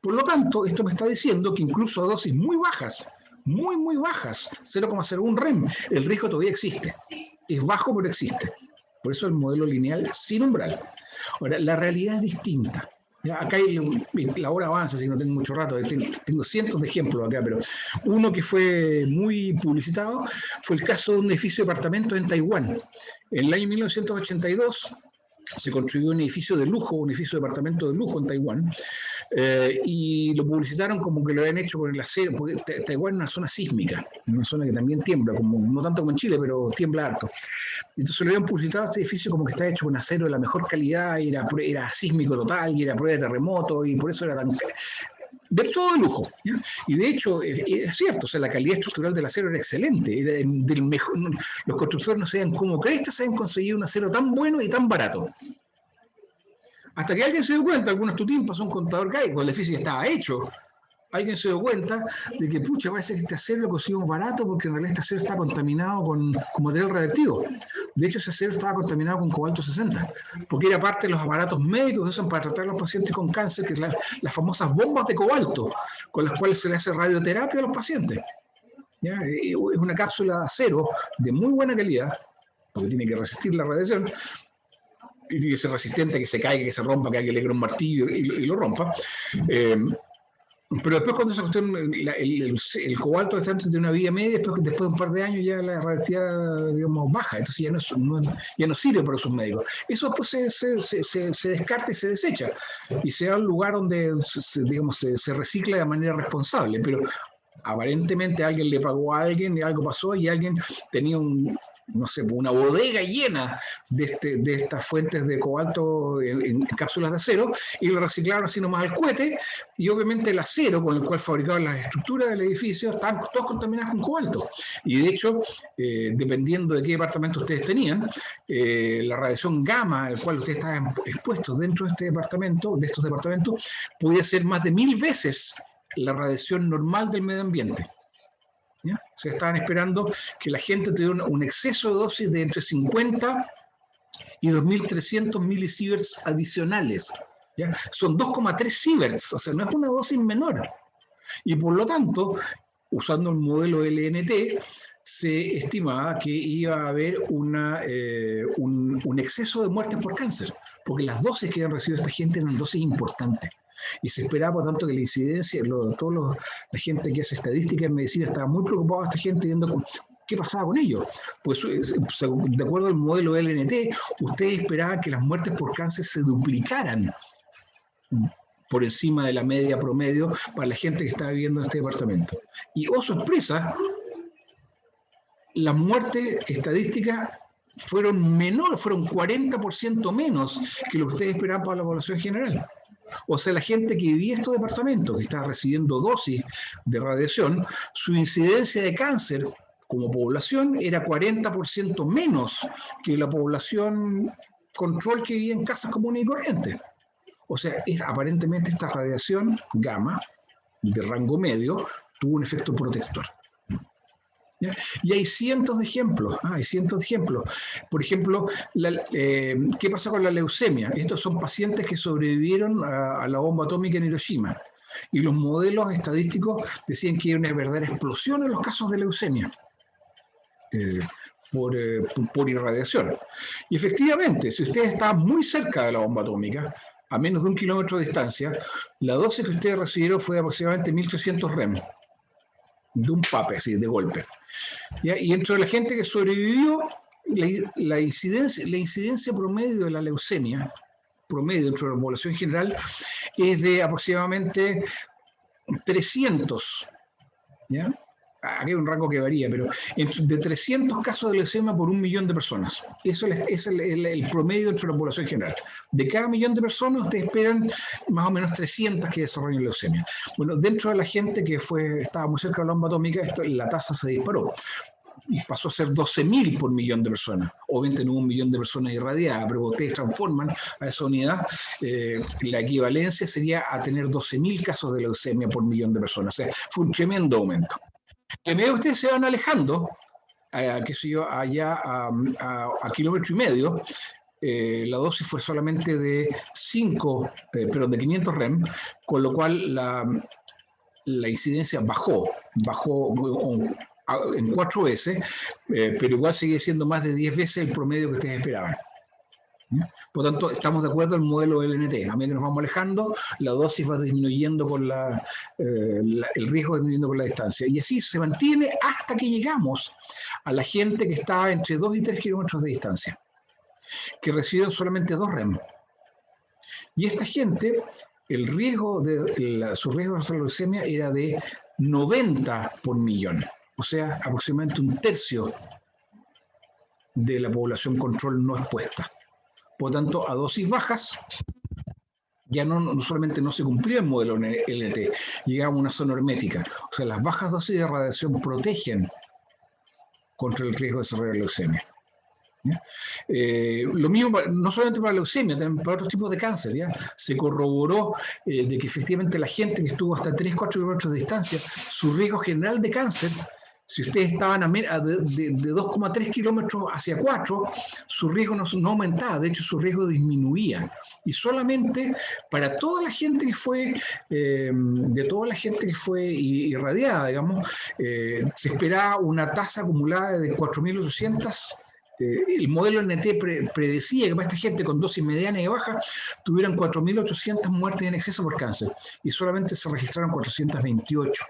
Speaker 1: Por lo tanto, esto me está diciendo que incluso a dosis muy bajas, muy bajas, 0,01 REM, el riesgo todavía existe. Es bajo, pero existe. Por eso el modelo lineal sin umbral. Ahora, la realidad es distinta. Ya, acá la hora avanza, así que no tengo mucho rato. Tengo cientos de ejemplos acá, pero uno que fue muy publicitado fue el caso de un edificio de apartamentos en Taiwán. En el año 1982 se construyó un edificio de lujo, un edificio de apartamentos de lujo en Taiwán, y lo publicitaron como que lo habían hecho con el acero, porque Taiwán es una zona sísmica, una zona que también tiembla, no tanto como en Chile, pero tiembla harto. Entonces lo habían publicitado este edificio como que está hecho con acero de la mejor calidad, y era sísmico total, y era prueba de terremoto, y por eso era tan... de todo de lujo. ¿Ya? Y de hecho, es cierto, o sea, la calidad estructural del acero era excelente, era del mejor, los constructores no sabían cómo crestas se habían conseguido un acero tan bueno y tan barato. Hasta que alguien se dio cuenta, algunos tutín pasó un contador gaico, el edificio ya estaba hecho. Alguien se dio cuenta de que, pucha, parece que este acero lo conseguimos barato porque en realidad este acero está contaminado con material radiactivo. De hecho, ese acero estaba contaminado con cobalto 60, porque era parte de los aparatos médicos que usan para tratar a los pacientes con cáncer, que es las famosas bombas de cobalto, con las cuales se le hace radioterapia a los pacientes. ¿Ya? Es una cápsula de acero de muy buena calidad, porque tiene que resistir la radiación, y tiene que ser resistente a que se caiga, que se rompa, que alguien le cree un martillo y lo rompa. Pero después cuando esa cuestión, el cobalto está de una vida media, después de un par de años ya la radioactividad, digamos, baja, entonces ya no sirve para esos médicos. Eso después se descarta y se desecha, y se da a un lugar donde se recicla de manera responsable, pero Aparentemente alguien le pagó a alguien y algo pasó y alguien tenía no sé, una bodega llena de estas fuentes de cobalto en cápsulas de acero y lo reciclaron así nomás al cohete y obviamente el acero con el cual fabricaban las estructuras del edificio estaban todos contaminados con cobalto. Y de hecho, dependiendo de qué departamento ustedes tenían, la radiación gamma al cual ustedes estaban expuestos dentro de estos departamentos, podía ser más de 1000 veces la radiación normal del medio ambiente. ¿Ya? Se estaban esperando que la gente tuviera un exceso de dosis de entre 50 y 2300 milisieverts adicionales. ¿Ya? Son 2,3 sieverts, o sea, no es una dosis menor. Y por lo tanto, usando el modelo LNT, se estimaba que iba a haber un exceso de muertes por cáncer, porque las dosis que habían recibido esta gente eran dosis importantes. Y se esperaba, por tanto, que la incidencia, la gente que hace estadística en medicina estaba muy preocupada, esta gente viendo qué pasaba con ellos. Pues, de acuerdo al modelo LNT, ustedes esperaban que las muertes por cáncer se duplicaran por encima de la media promedio para la gente que estaba viviendo en este departamento. Y, oh sorpresa, las muertes estadísticas fueron 40% menos que lo que ustedes esperaban para la población general. O sea, la gente que vivía en estos departamentos, que estaba recibiendo dosis de radiación, su incidencia de cáncer como población era 40% menos que la población control que vivía en casas comunes y corrientes. O sea, aparentemente esta radiación gamma de rango medio tuvo un efecto protector. ¿Ya? Y hay cientos de ejemplos, Por ejemplo, ¿qué pasa con la leucemia? Estos son pacientes que sobrevivieron a la bomba atómica en Hiroshima. Y los modelos estadísticos decían que hay una verdadera explosión en los casos de leucemia por irradiación. Y efectivamente, si ustedes estaban muy cerca de la bomba atómica, a menos de 1 kilómetro de distancia, la dosis que ustedes recibieron fue aproximadamente 1300 rem, de un pape, así, de golpe. ¿Ya? Y dentro de la gente que sobrevivió, la incidencia promedio de la leucemia, promedio dentro de la población general, es de aproximadamente 300. ¿Ya? Aquí hay un rango que varía, pero de 300 casos de leucemia por 1 millón de personas. Eso es el promedio dentro de la población general. De cada 1 millón de personas, ustedes esperan más o menos 300 que desarrollen leucemia. Bueno, dentro de la gente que estaba muy cerca de la bomba atómica, la tasa se disparó. Y pasó a ser 12.000 por millón de personas. Obviamente no hubo 1 millón de personas irradiadas, pero ustedes transforman a esa unidad. La equivalencia sería a tener 12.000 casos de leucemia por millón de personas. O sea, fue un tremendo aumento. En medio ustedes se van alejando, qué sé yo, allá a kilómetro y medio, la dosis fue solamente de 500 rem, con lo cual la incidencia bajó en 4 veces, pero igual sigue siendo más de 10 veces el promedio que ustedes esperaban. Por lo tanto, estamos de acuerdo en el modelo LNT. A medida que nos vamos alejando, la dosis va disminuyendo con el riesgo va disminuyendo con la distancia. Y así se mantiene hasta que llegamos a la gente que está entre 2 y 3 kilómetros de distancia, que recibieron solamente 2 REM. Y esta gente, su riesgo de leucemia era de 90 por millón. O sea, aproximadamente 1/3 de la población control no expuesta. Por lo tanto, a dosis bajas, ya no solamente no se cumplía el modelo LNT, llegamos a una zona hermética. O sea, las bajas dosis de radiación protegen contra el riesgo de desarrollar leucemia. Lo mismo, no solamente para la leucemia, también para otros tipos de cáncer. ¿Ya? Se corroboró de que efectivamente la gente que estuvo hasta 3-4 kilómetros de distancia, su riesgo general de cáncer, si ustedes estaban de 2,3 kilómetros hacia 4, su riesgo no aumentaba, de hecho su riesgo disminuía. Y solamente para toda la gente que fue, irradiada, digamos, se esperaba una tasa acumulada de 4.800. El modelo NT predecía que para esta gente con dosis mediana y baja tuvieran 4.800 muertes en exceso por cáncer y solamente se registraron 428.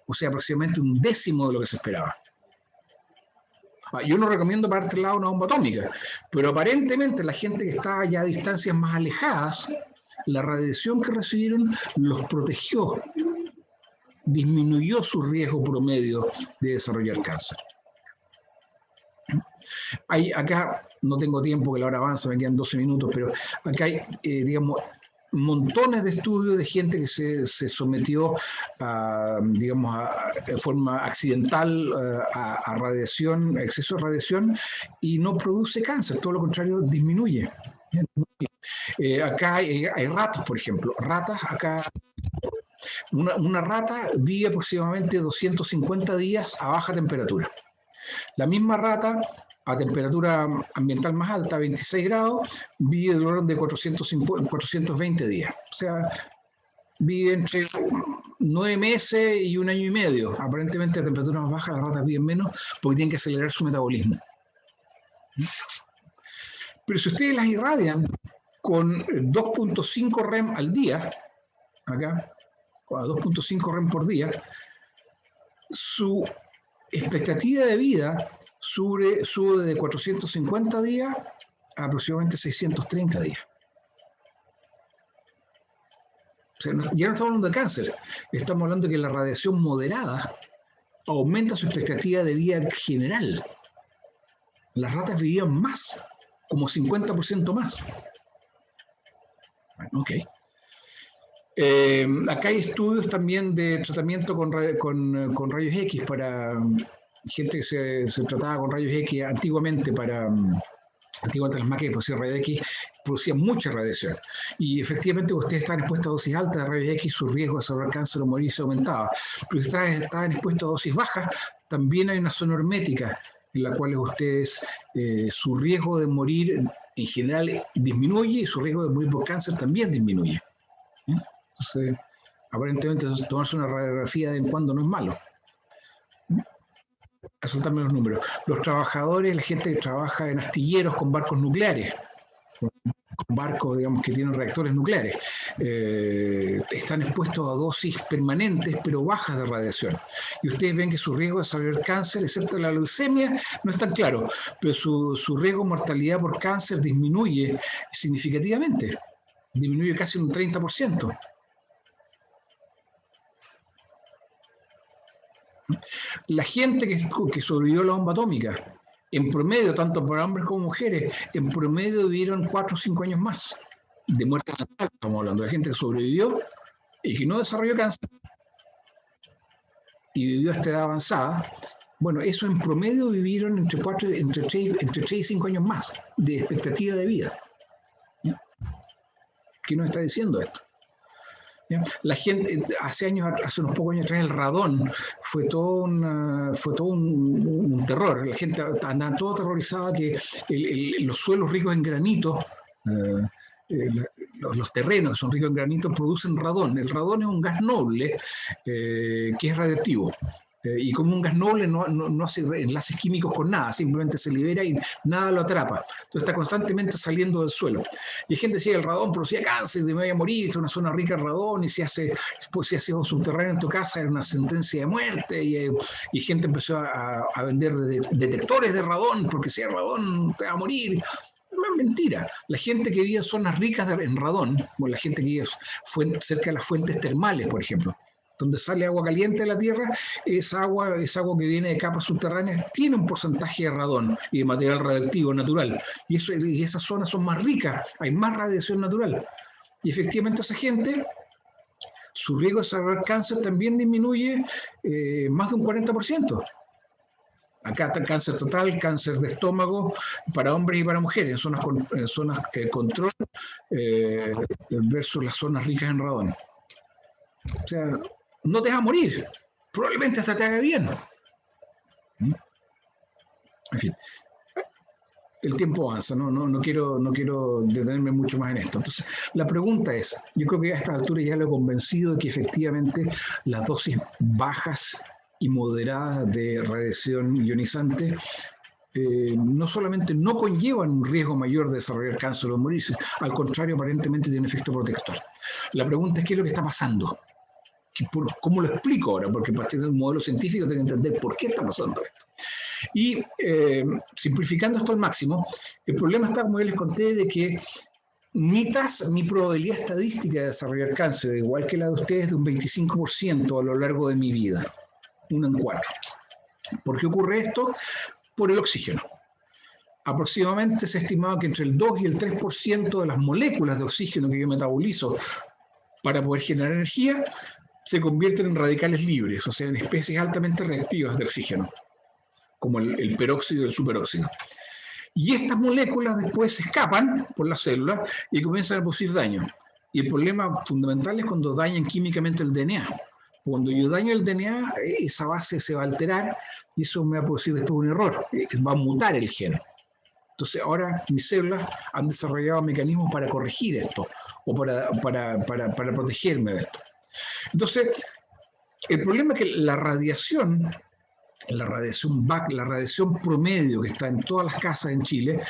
Speaker 1: O sea, aproximadamente 1/10 de lo que se esperaba. Yo no recomiendo para este lado una bomba atómica, pero aparentemente la gente que estaba ya a distancias más alejadas, la radiación que recibieron los protegió disminuyó su riesgo promedio de desarrollar cáncer. Acá no tengo tiempo, que la hora avanza, me quedan 12 minutos, pero acá hay, digamos, montones de estudios de gente que se sometió de forma accidental a radiación, a exceso de radiación, y no produce cáncer, todo lo contrario, disminuye. Acá hay ratas, por ejemplo. Ratas, acá una rata vive aproximadamente 250 días a baja temperatura. La misma rata a temperatura ambiental más alta, 26 grados, vive de orden de 420 días. O sea, vive entre 9 meses y 1 año y medio. Aparentemente a temperatura más baja las ratas viven menos porque tienen que acelerar su metabolismo. Pero si ustedes las irradian con 2.5 REM al día, acá, a 2.5 REM por día, su expectativa de vida sube de 450 días a aproximadamente 630 días. O sea, ya no estamos hablando de cáncer, estamos hablando de que la radiación moderada aumenta su expectativa de vida general. Las ratas vivían más, como 50% más. Bueno, ok. Acá hay estudios también de tratamiento con rayos X para gente que se trataba con rayos X antiguamente antiguamente las máquinas producían rayos X, producían mucha radiación. Y efectivamente, ustedes estaban expuestos a dosis altas de rayos X, su riesgo de desarrollar cáncer o morir se aumentaba. Pero si estaban expuestos a dosis bajas, también hay una zona hermética en la cual ustedes, su riesgo de morir en general disminuye y su riesgo de morir por cáncer también disminuye. Entonces, aparentemente tomarse una radiografía de vez en cuando no es malo. Esos son también los números. Los trabajadores, la gente que trabaja en astilleros con barcos nucleares, con barcos, digamos, que tienen reactores nucleares, están expuestos a dosis permanentes pero bajas de radiación. Y ustedes ven que su riesgo de desarrollar cáncer, excepto la leucemia, no es tan claro, pero su riesgo de mortalidad por cáncer disminuye significativamente, disminuye casi un 30%. La gente que sobrevivió a la bomba atómica, en promedio, tanto para hombres como mujeres, en promedio vivieron 4 o 5 años más de muerte natural. Estamos hablando de gente que sobrevivió y que no desarrolló cáncer y vivió a esta edad avanzada. Bueno, eso en promedio vivieron entre 3 y 5 años más de expectativa de vida. ¿Qué nos está diciendo esto? ¿Ya? La gente, hace unos pocos años atrás, el radón fue todo un terror. La gente andaba todo aterrorizada que los suelos ricos en granito, los terrenos que son ricos en granito, producen radón. El radón es un gas noble que es radioactivo. Y como un gas noble no hace enlaces químicos con nada, simplemente se libera y nada lo atrapa. Entonces está constantemente saliendo del suelo. Y hay gente que decía, el radón producía cáncer, me voy a morir, es una zona rica en radón, y si hace un subterráneo en tu casa era una sentencia de muerte, y gente empezó a vender detectores de radón, porque si hay radón te va a morir. No es mentira. La gente que vive en zonas ricas en radón, como la gente que vive cerca de las fuentes termales, por ejemplo, donde sale agua caliente de la tierra, esa agua que viene de capas subterráneas tiene un porcentaje de radón y de material radioactivo natural. Y esas zonas son más ricas, hay más radiación natural. Y efectivamente esa gente, su riesgo de desarrollar cáncer también disminuye más de un 40%. Acá está el cáncer total, cáncer de estómago para hombres y para mujeres, en zonas control versus las zonas ricas en radón. O sea, no te vas a morir, probablemente hasta te haga bien. En fin, el tiempo avanza, no quiero detenerme mucho más en esto. Entonces, la pregunta es, yo creo que a esta altura ya lo he convencido de que efectivamente las dosis bajas y moderadas de radiación ionizante no solamente no conllevan un riesgo mayor de desarrollar cáncer o morirse, al contrario, aparentemente tiene efecto protector. La pregunta es, ¿qué es lo que está pasando? ¿Cómo lo explico ahora? Porque a partir de un modelo científico tengo que entender por qué está pasando esto. Y simplificando esto al máximo, el problema está, como ya les conté, de que mi probabilidad estadística de desarrollar cáncer, igual que la de ustedes, de un 25% a lo largo de mi vida. 1 en 4. ¿Por qué ocurre esto? Por el oxígeno. Aproximadamente se estimaba que entre el 2 y el 3% de las moléculas de oxígeno que yo metabolizo para poder generar energía se convierten en radicales libres, o sea, en especies altamente reactivas de oxígeno, como el peróxido y el superóxido. Y estas moléculas después se escapan por las células y comienzan a producir daño. Y el problema fundamental es cuando dañan químicamente el DNA. Cuando yo daño el DNA, esa base se va a alterar y eso me va a producir después un error, va a mutar el gen. Entonces ahora mis células han desarrollado mecanismos para corregir esto o para protegerme de esto. Entonces, el problema es que la radiación BAC, la radiación promedio que está en todas las casas en Chile,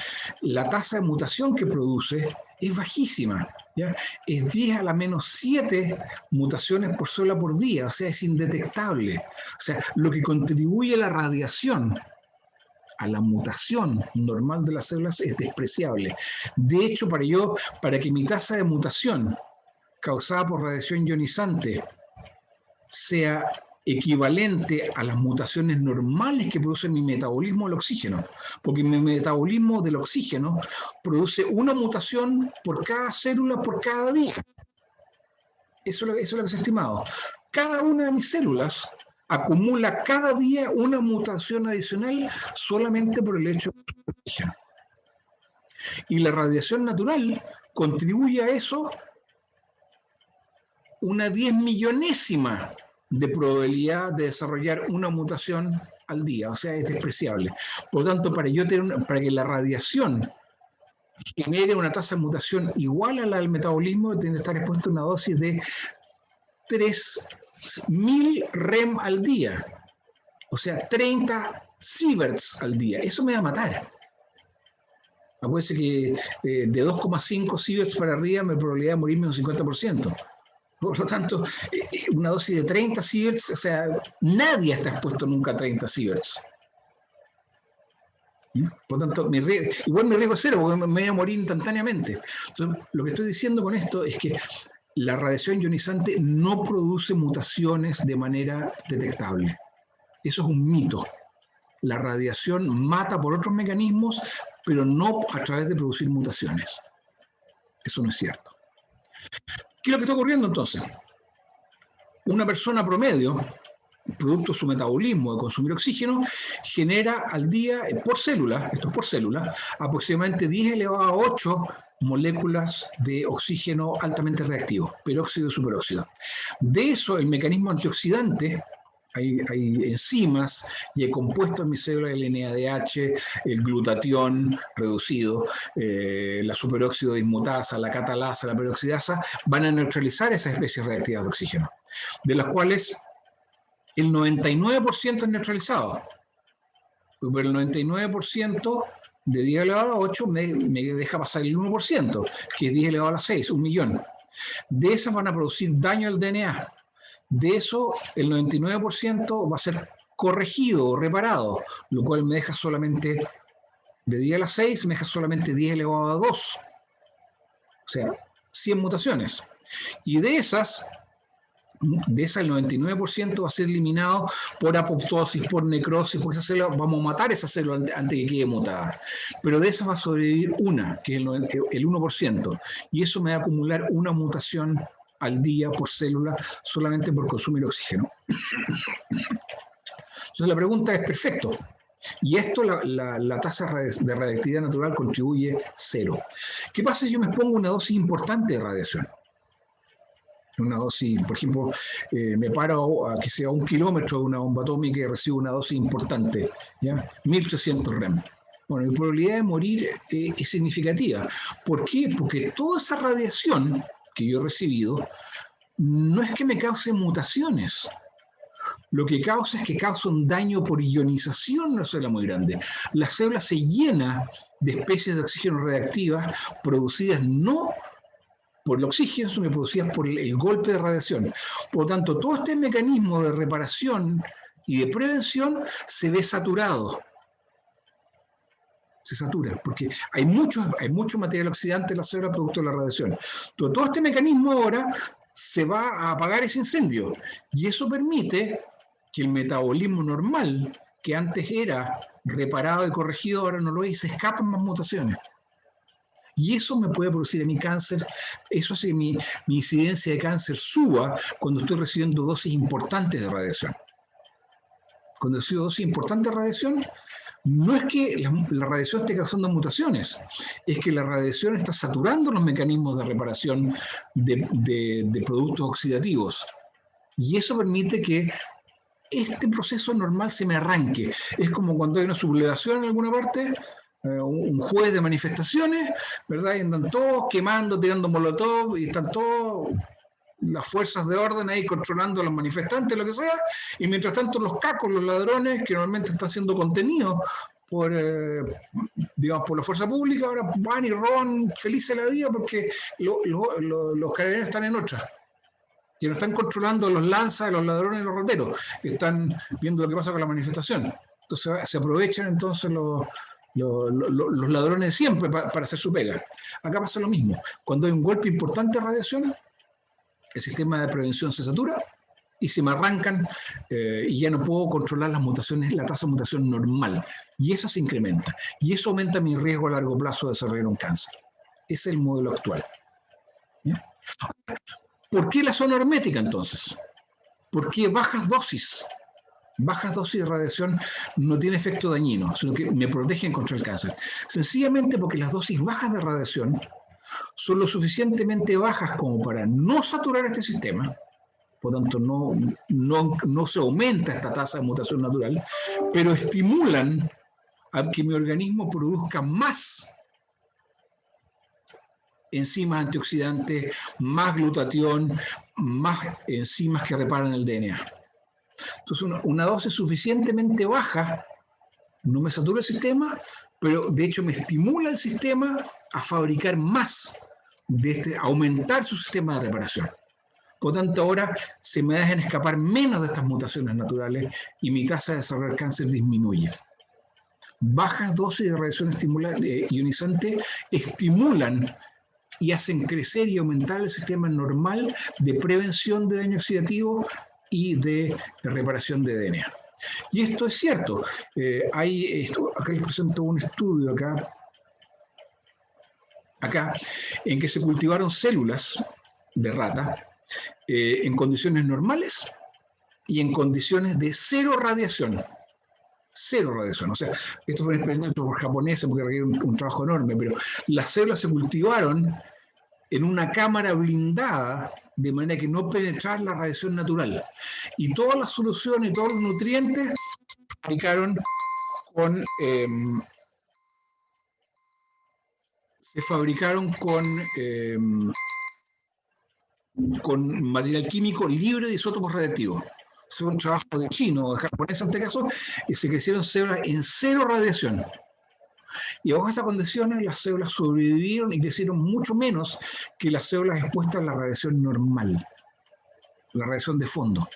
Speaker 1: la tasa de mutación que produce es bajísima, ¿ya? Es 10 a la menos 7 mutaciones por célula por día, o sea, es indetectable. O sea, lo que contribuye a la radiación, a la mutación normal de las células, es despreciable. De hecho, para que mi tasa de mutación causada por radiación ionizante sea equivalente a las mutaciones normales que produce mi metabolismo del oxígeno, porque mi metabolismo del oxígeno produce una mutación por cada célula por cada día. Eso es lo que se ha estimado. Cada una de mis células acumula cada día una mutación adicional solamente por el hecho del oxígeno. Y la radiación natural contribuye a eso una 10 millonésima de probabilidad de desarrollar una mutación al día, o sea, es despreciable. Por lo tanto, para que la radiación genere una tasa de mutación igual a la del metabolismo, tiene que estar expuesta a una dosis de 3000 REM al día, o sea, 30 sieverts al día. Eso me va a matar. Acuérdense que de 2,5 sieverts para arriba, mi probabilidad de morirme es un 50%. Por lo tanto, una dosis de 30 sieverts, o sea, nadie está expuesto nunca a 30 sieverts. Por lo tanto, igual mi riesgo es cero, porque me voy a morir instantáneamente. Entonces, lo que estoy diciendo con esto es que la radiación ionizante no produce mutaciones de manera detectable. Eso es un mito. La radiación mata por otros mecanismos, pero no a través de producir mutaciones. Eso no es cierto. ¿Qué es lo que está ocurriendo entonces? Una persona promedio, producto de su metabolismo de consumir oxígeno, genera al día por célula, esto es por célula, aproximadamente 10 elevado a 8 moléculas de oxígeno altamente reactivo, peróxido y superóxido. De eso, el mecanismo antioxidante, hay enzimas y hay compuestos en mi célula, el NADH, el glutatión reducido, la superóxido dismutasa, la catalasa, la peroxidasa, van a neutralizar esas especies reactivas de oxígeno, de las cuales el 99% es neutralizado. Pero el 99% de 10 elevado a 8 me deja pasar el 1%, que es 10 elevado a la 6, 1 millón. De esas van a producir daño al DNA. De eso, el 99% va a ser corregido o reparado, lo cual me deja solamente, de 10 a la 6, me deja solamente 10 elevado a 2. O sea, 100 mutaciones. Y de esas el 99% va a ser eliminado por apoptosis, por necrosis, por esa célula. Vamos a matar esa célula antes que quede mutada. Pero de esas va a sobrevivir una, que es el 1%. Y eso me va a acumular una mutación al día por célula solamente por consumir oxígeno. Entonces la pregunta es, perfecto. Y esto, la tasa de radiactividad natural contribuye 0. ¿Qué pasa si yo me pongo una dosis importante de radiación? Una dosis, por ejemplo, me paro a que sea 1 kilómetro de una bomba atómica y recibo una dosis importante, ¿ya? 1300 REM. Bueno, mi probabilidad de morir es significativa. ¿Por qué? Porque toda esa radiación que yo he recibido no es que me cause mutaciones. Lo que causa es que causa un daño por ionización en una célula muy grande. La célula se llena de especies de oxígeno reactivas producidas no por el oxígeno, sino producidas por el golpe de radiación. Por lo tanto, todo este mecanismo de reparación y de prevención se ve saturado. se satura, porque hay mucho material oxidante en la célula producto de la radiación. Entonces, todo este mecanismo ahora se va a apagar ese incendio, y eso permite que el metabolismo normal, que antes era reparado y corregido, ahora no lo es, y se escapan más mutaciones. Y eso me puede producir a mí cáncer, eso hace que mi incidencia de cáncer suba cuando estoy recibiendo dosis importantes de radiación. Cuando recibo dosis importantes de radiación, no es que la radiación esté causando mutaciones, es que la radiación está saturando los mecanismos de reparación de productos oxidativos. Y eso permite que este proceso normal se me arranque. Es como cuando hay una sublevación en alguna parte, un jueves de manifestaciones, ¿verdad? Y andan todos quemando, tirando molotov, y están todos las fuerzas de orden ahí controlando a los manifestantes, lo que sea, y mientras tanto los cacos, los ladrones, que normalmente están siendo contenidos por, digamos, por la fuerza pública, ahora van y roban felices la vida porque los carabineros están en otra. Que no están controlando los lanzas, los ladrones y los rateros, que están viendo lo que pasa con la manifestación. Entonces se aprovechan entonces los ladrones de siempre para hacer su pega. Acá pasa lo mismo. Cuando hay un golpe importante de radiación, el sistema de prevención se satura y se me arrancan y ya no puedo controlar las mutaciones, la tasa de mutación normal. Y esa se incrementa. Y eso aumenta mi riesgo a largo plazo de desarrollar un cáncer. Ese es el modelo actual. ¿Ya? ¿Por qué la zona hermética entonces? ¿Por qué bajas dosis? Bajas dosis de radiación no tiene efecto dañino, sino que me protegen contra el cáncer. Sencillamente porque las dosis bajas de radiación son lo suficientemente bajas como para no saturar este sistema, por tanto no se aumenta esta tasa de mutación natural, pero estimulan a que mi organismo produzca más enzimas antioxidantes, más glutatión, más enzimas que reparan el DNA. Entonces, una dosis suficientemente baja no me satura el sistema, pero de hecho me estimula el sistema a fabricar más, aumentar su sistema de reparación. Por tanto, ahora se me dejan escapar menos de estas mutaciones naturales y mi tasa de desarrollar cáncer disminuye. Bajas dosis de radiación ionizante estimulan y hacen crecer y aumentar el sistema normal de prevención de daño oxidativo y de reparación de DNA. Y esto es cierto. Acá les presento un estudio acá, en que se cultivaron células de rata en condiciones normales y en condiciones de cero radiación. Cero radiación. O sea, esto fue un experimento por japoneses porque requiere un trabajo enorme, pero las células se cultivaron en una cámara blindada de manera que no penetrara la radiación natural. Y todas las soluciones y todos los nutrientes se fabricaron con material químico libre de isótopos radiactivos. Es un trabajo de chino, de japonés en este caso, y se crecieron células en cero radiación. Y bajo esas condiciones las células sobrevivieron y crecieron mucho menos que las células expuestas a la radiación normal, la radiación de fondo.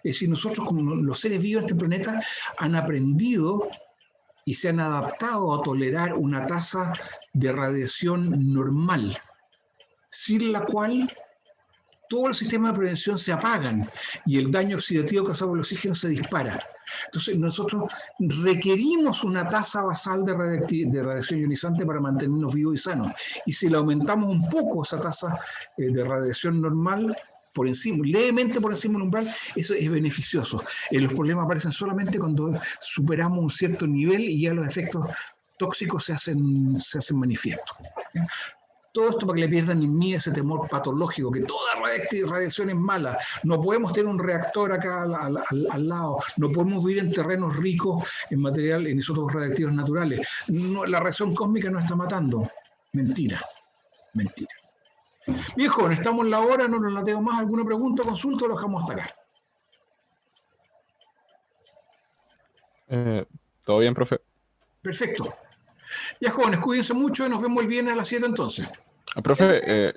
Speaker 1: Es decir, nosotros como los seres vivos de este planeta han aprendido y se han adaptado a tolerar una tasa de radiación normal, sin la cual todo el sistema de prevención se apagan y el daño oxidativo causado por el oxígeno se dispara. Entonces nosotros requerimos una tasa basal de radiación ionizante para mantenernos vivos y sanos. Y si le aumentamos un poco esa tasa de radiación normal, por encima, levemente por encima del umbral, eso es beneficioso. Los problemas aparecen solamente cuando superamos un cierto nivel y ya los efectos tóxicos se hacen manifiestos. ¿Sí? Todo esto para que le pierdan en mí ese temor patológico, que toda radiación es mala. No podemos tener un reactor acá al lado. No podemos vivir en terrenos ricos en material, en isótopos radiactivos naturales. No, la radiación cósmica nos está matando. Mentira. Mentira. Bien, joven, estamos en la hora, no nos la tengo más. ¿Alguna pregunta, consulta o lo dejamos hasta acá?
Speaker 3: ¿Todo bien, profe?
Speaker 1: Perfecto. Ya, jóvenes, cuídense mucho y nos vemos el viernes a las 7 entonces.
Speaker 3: Profe,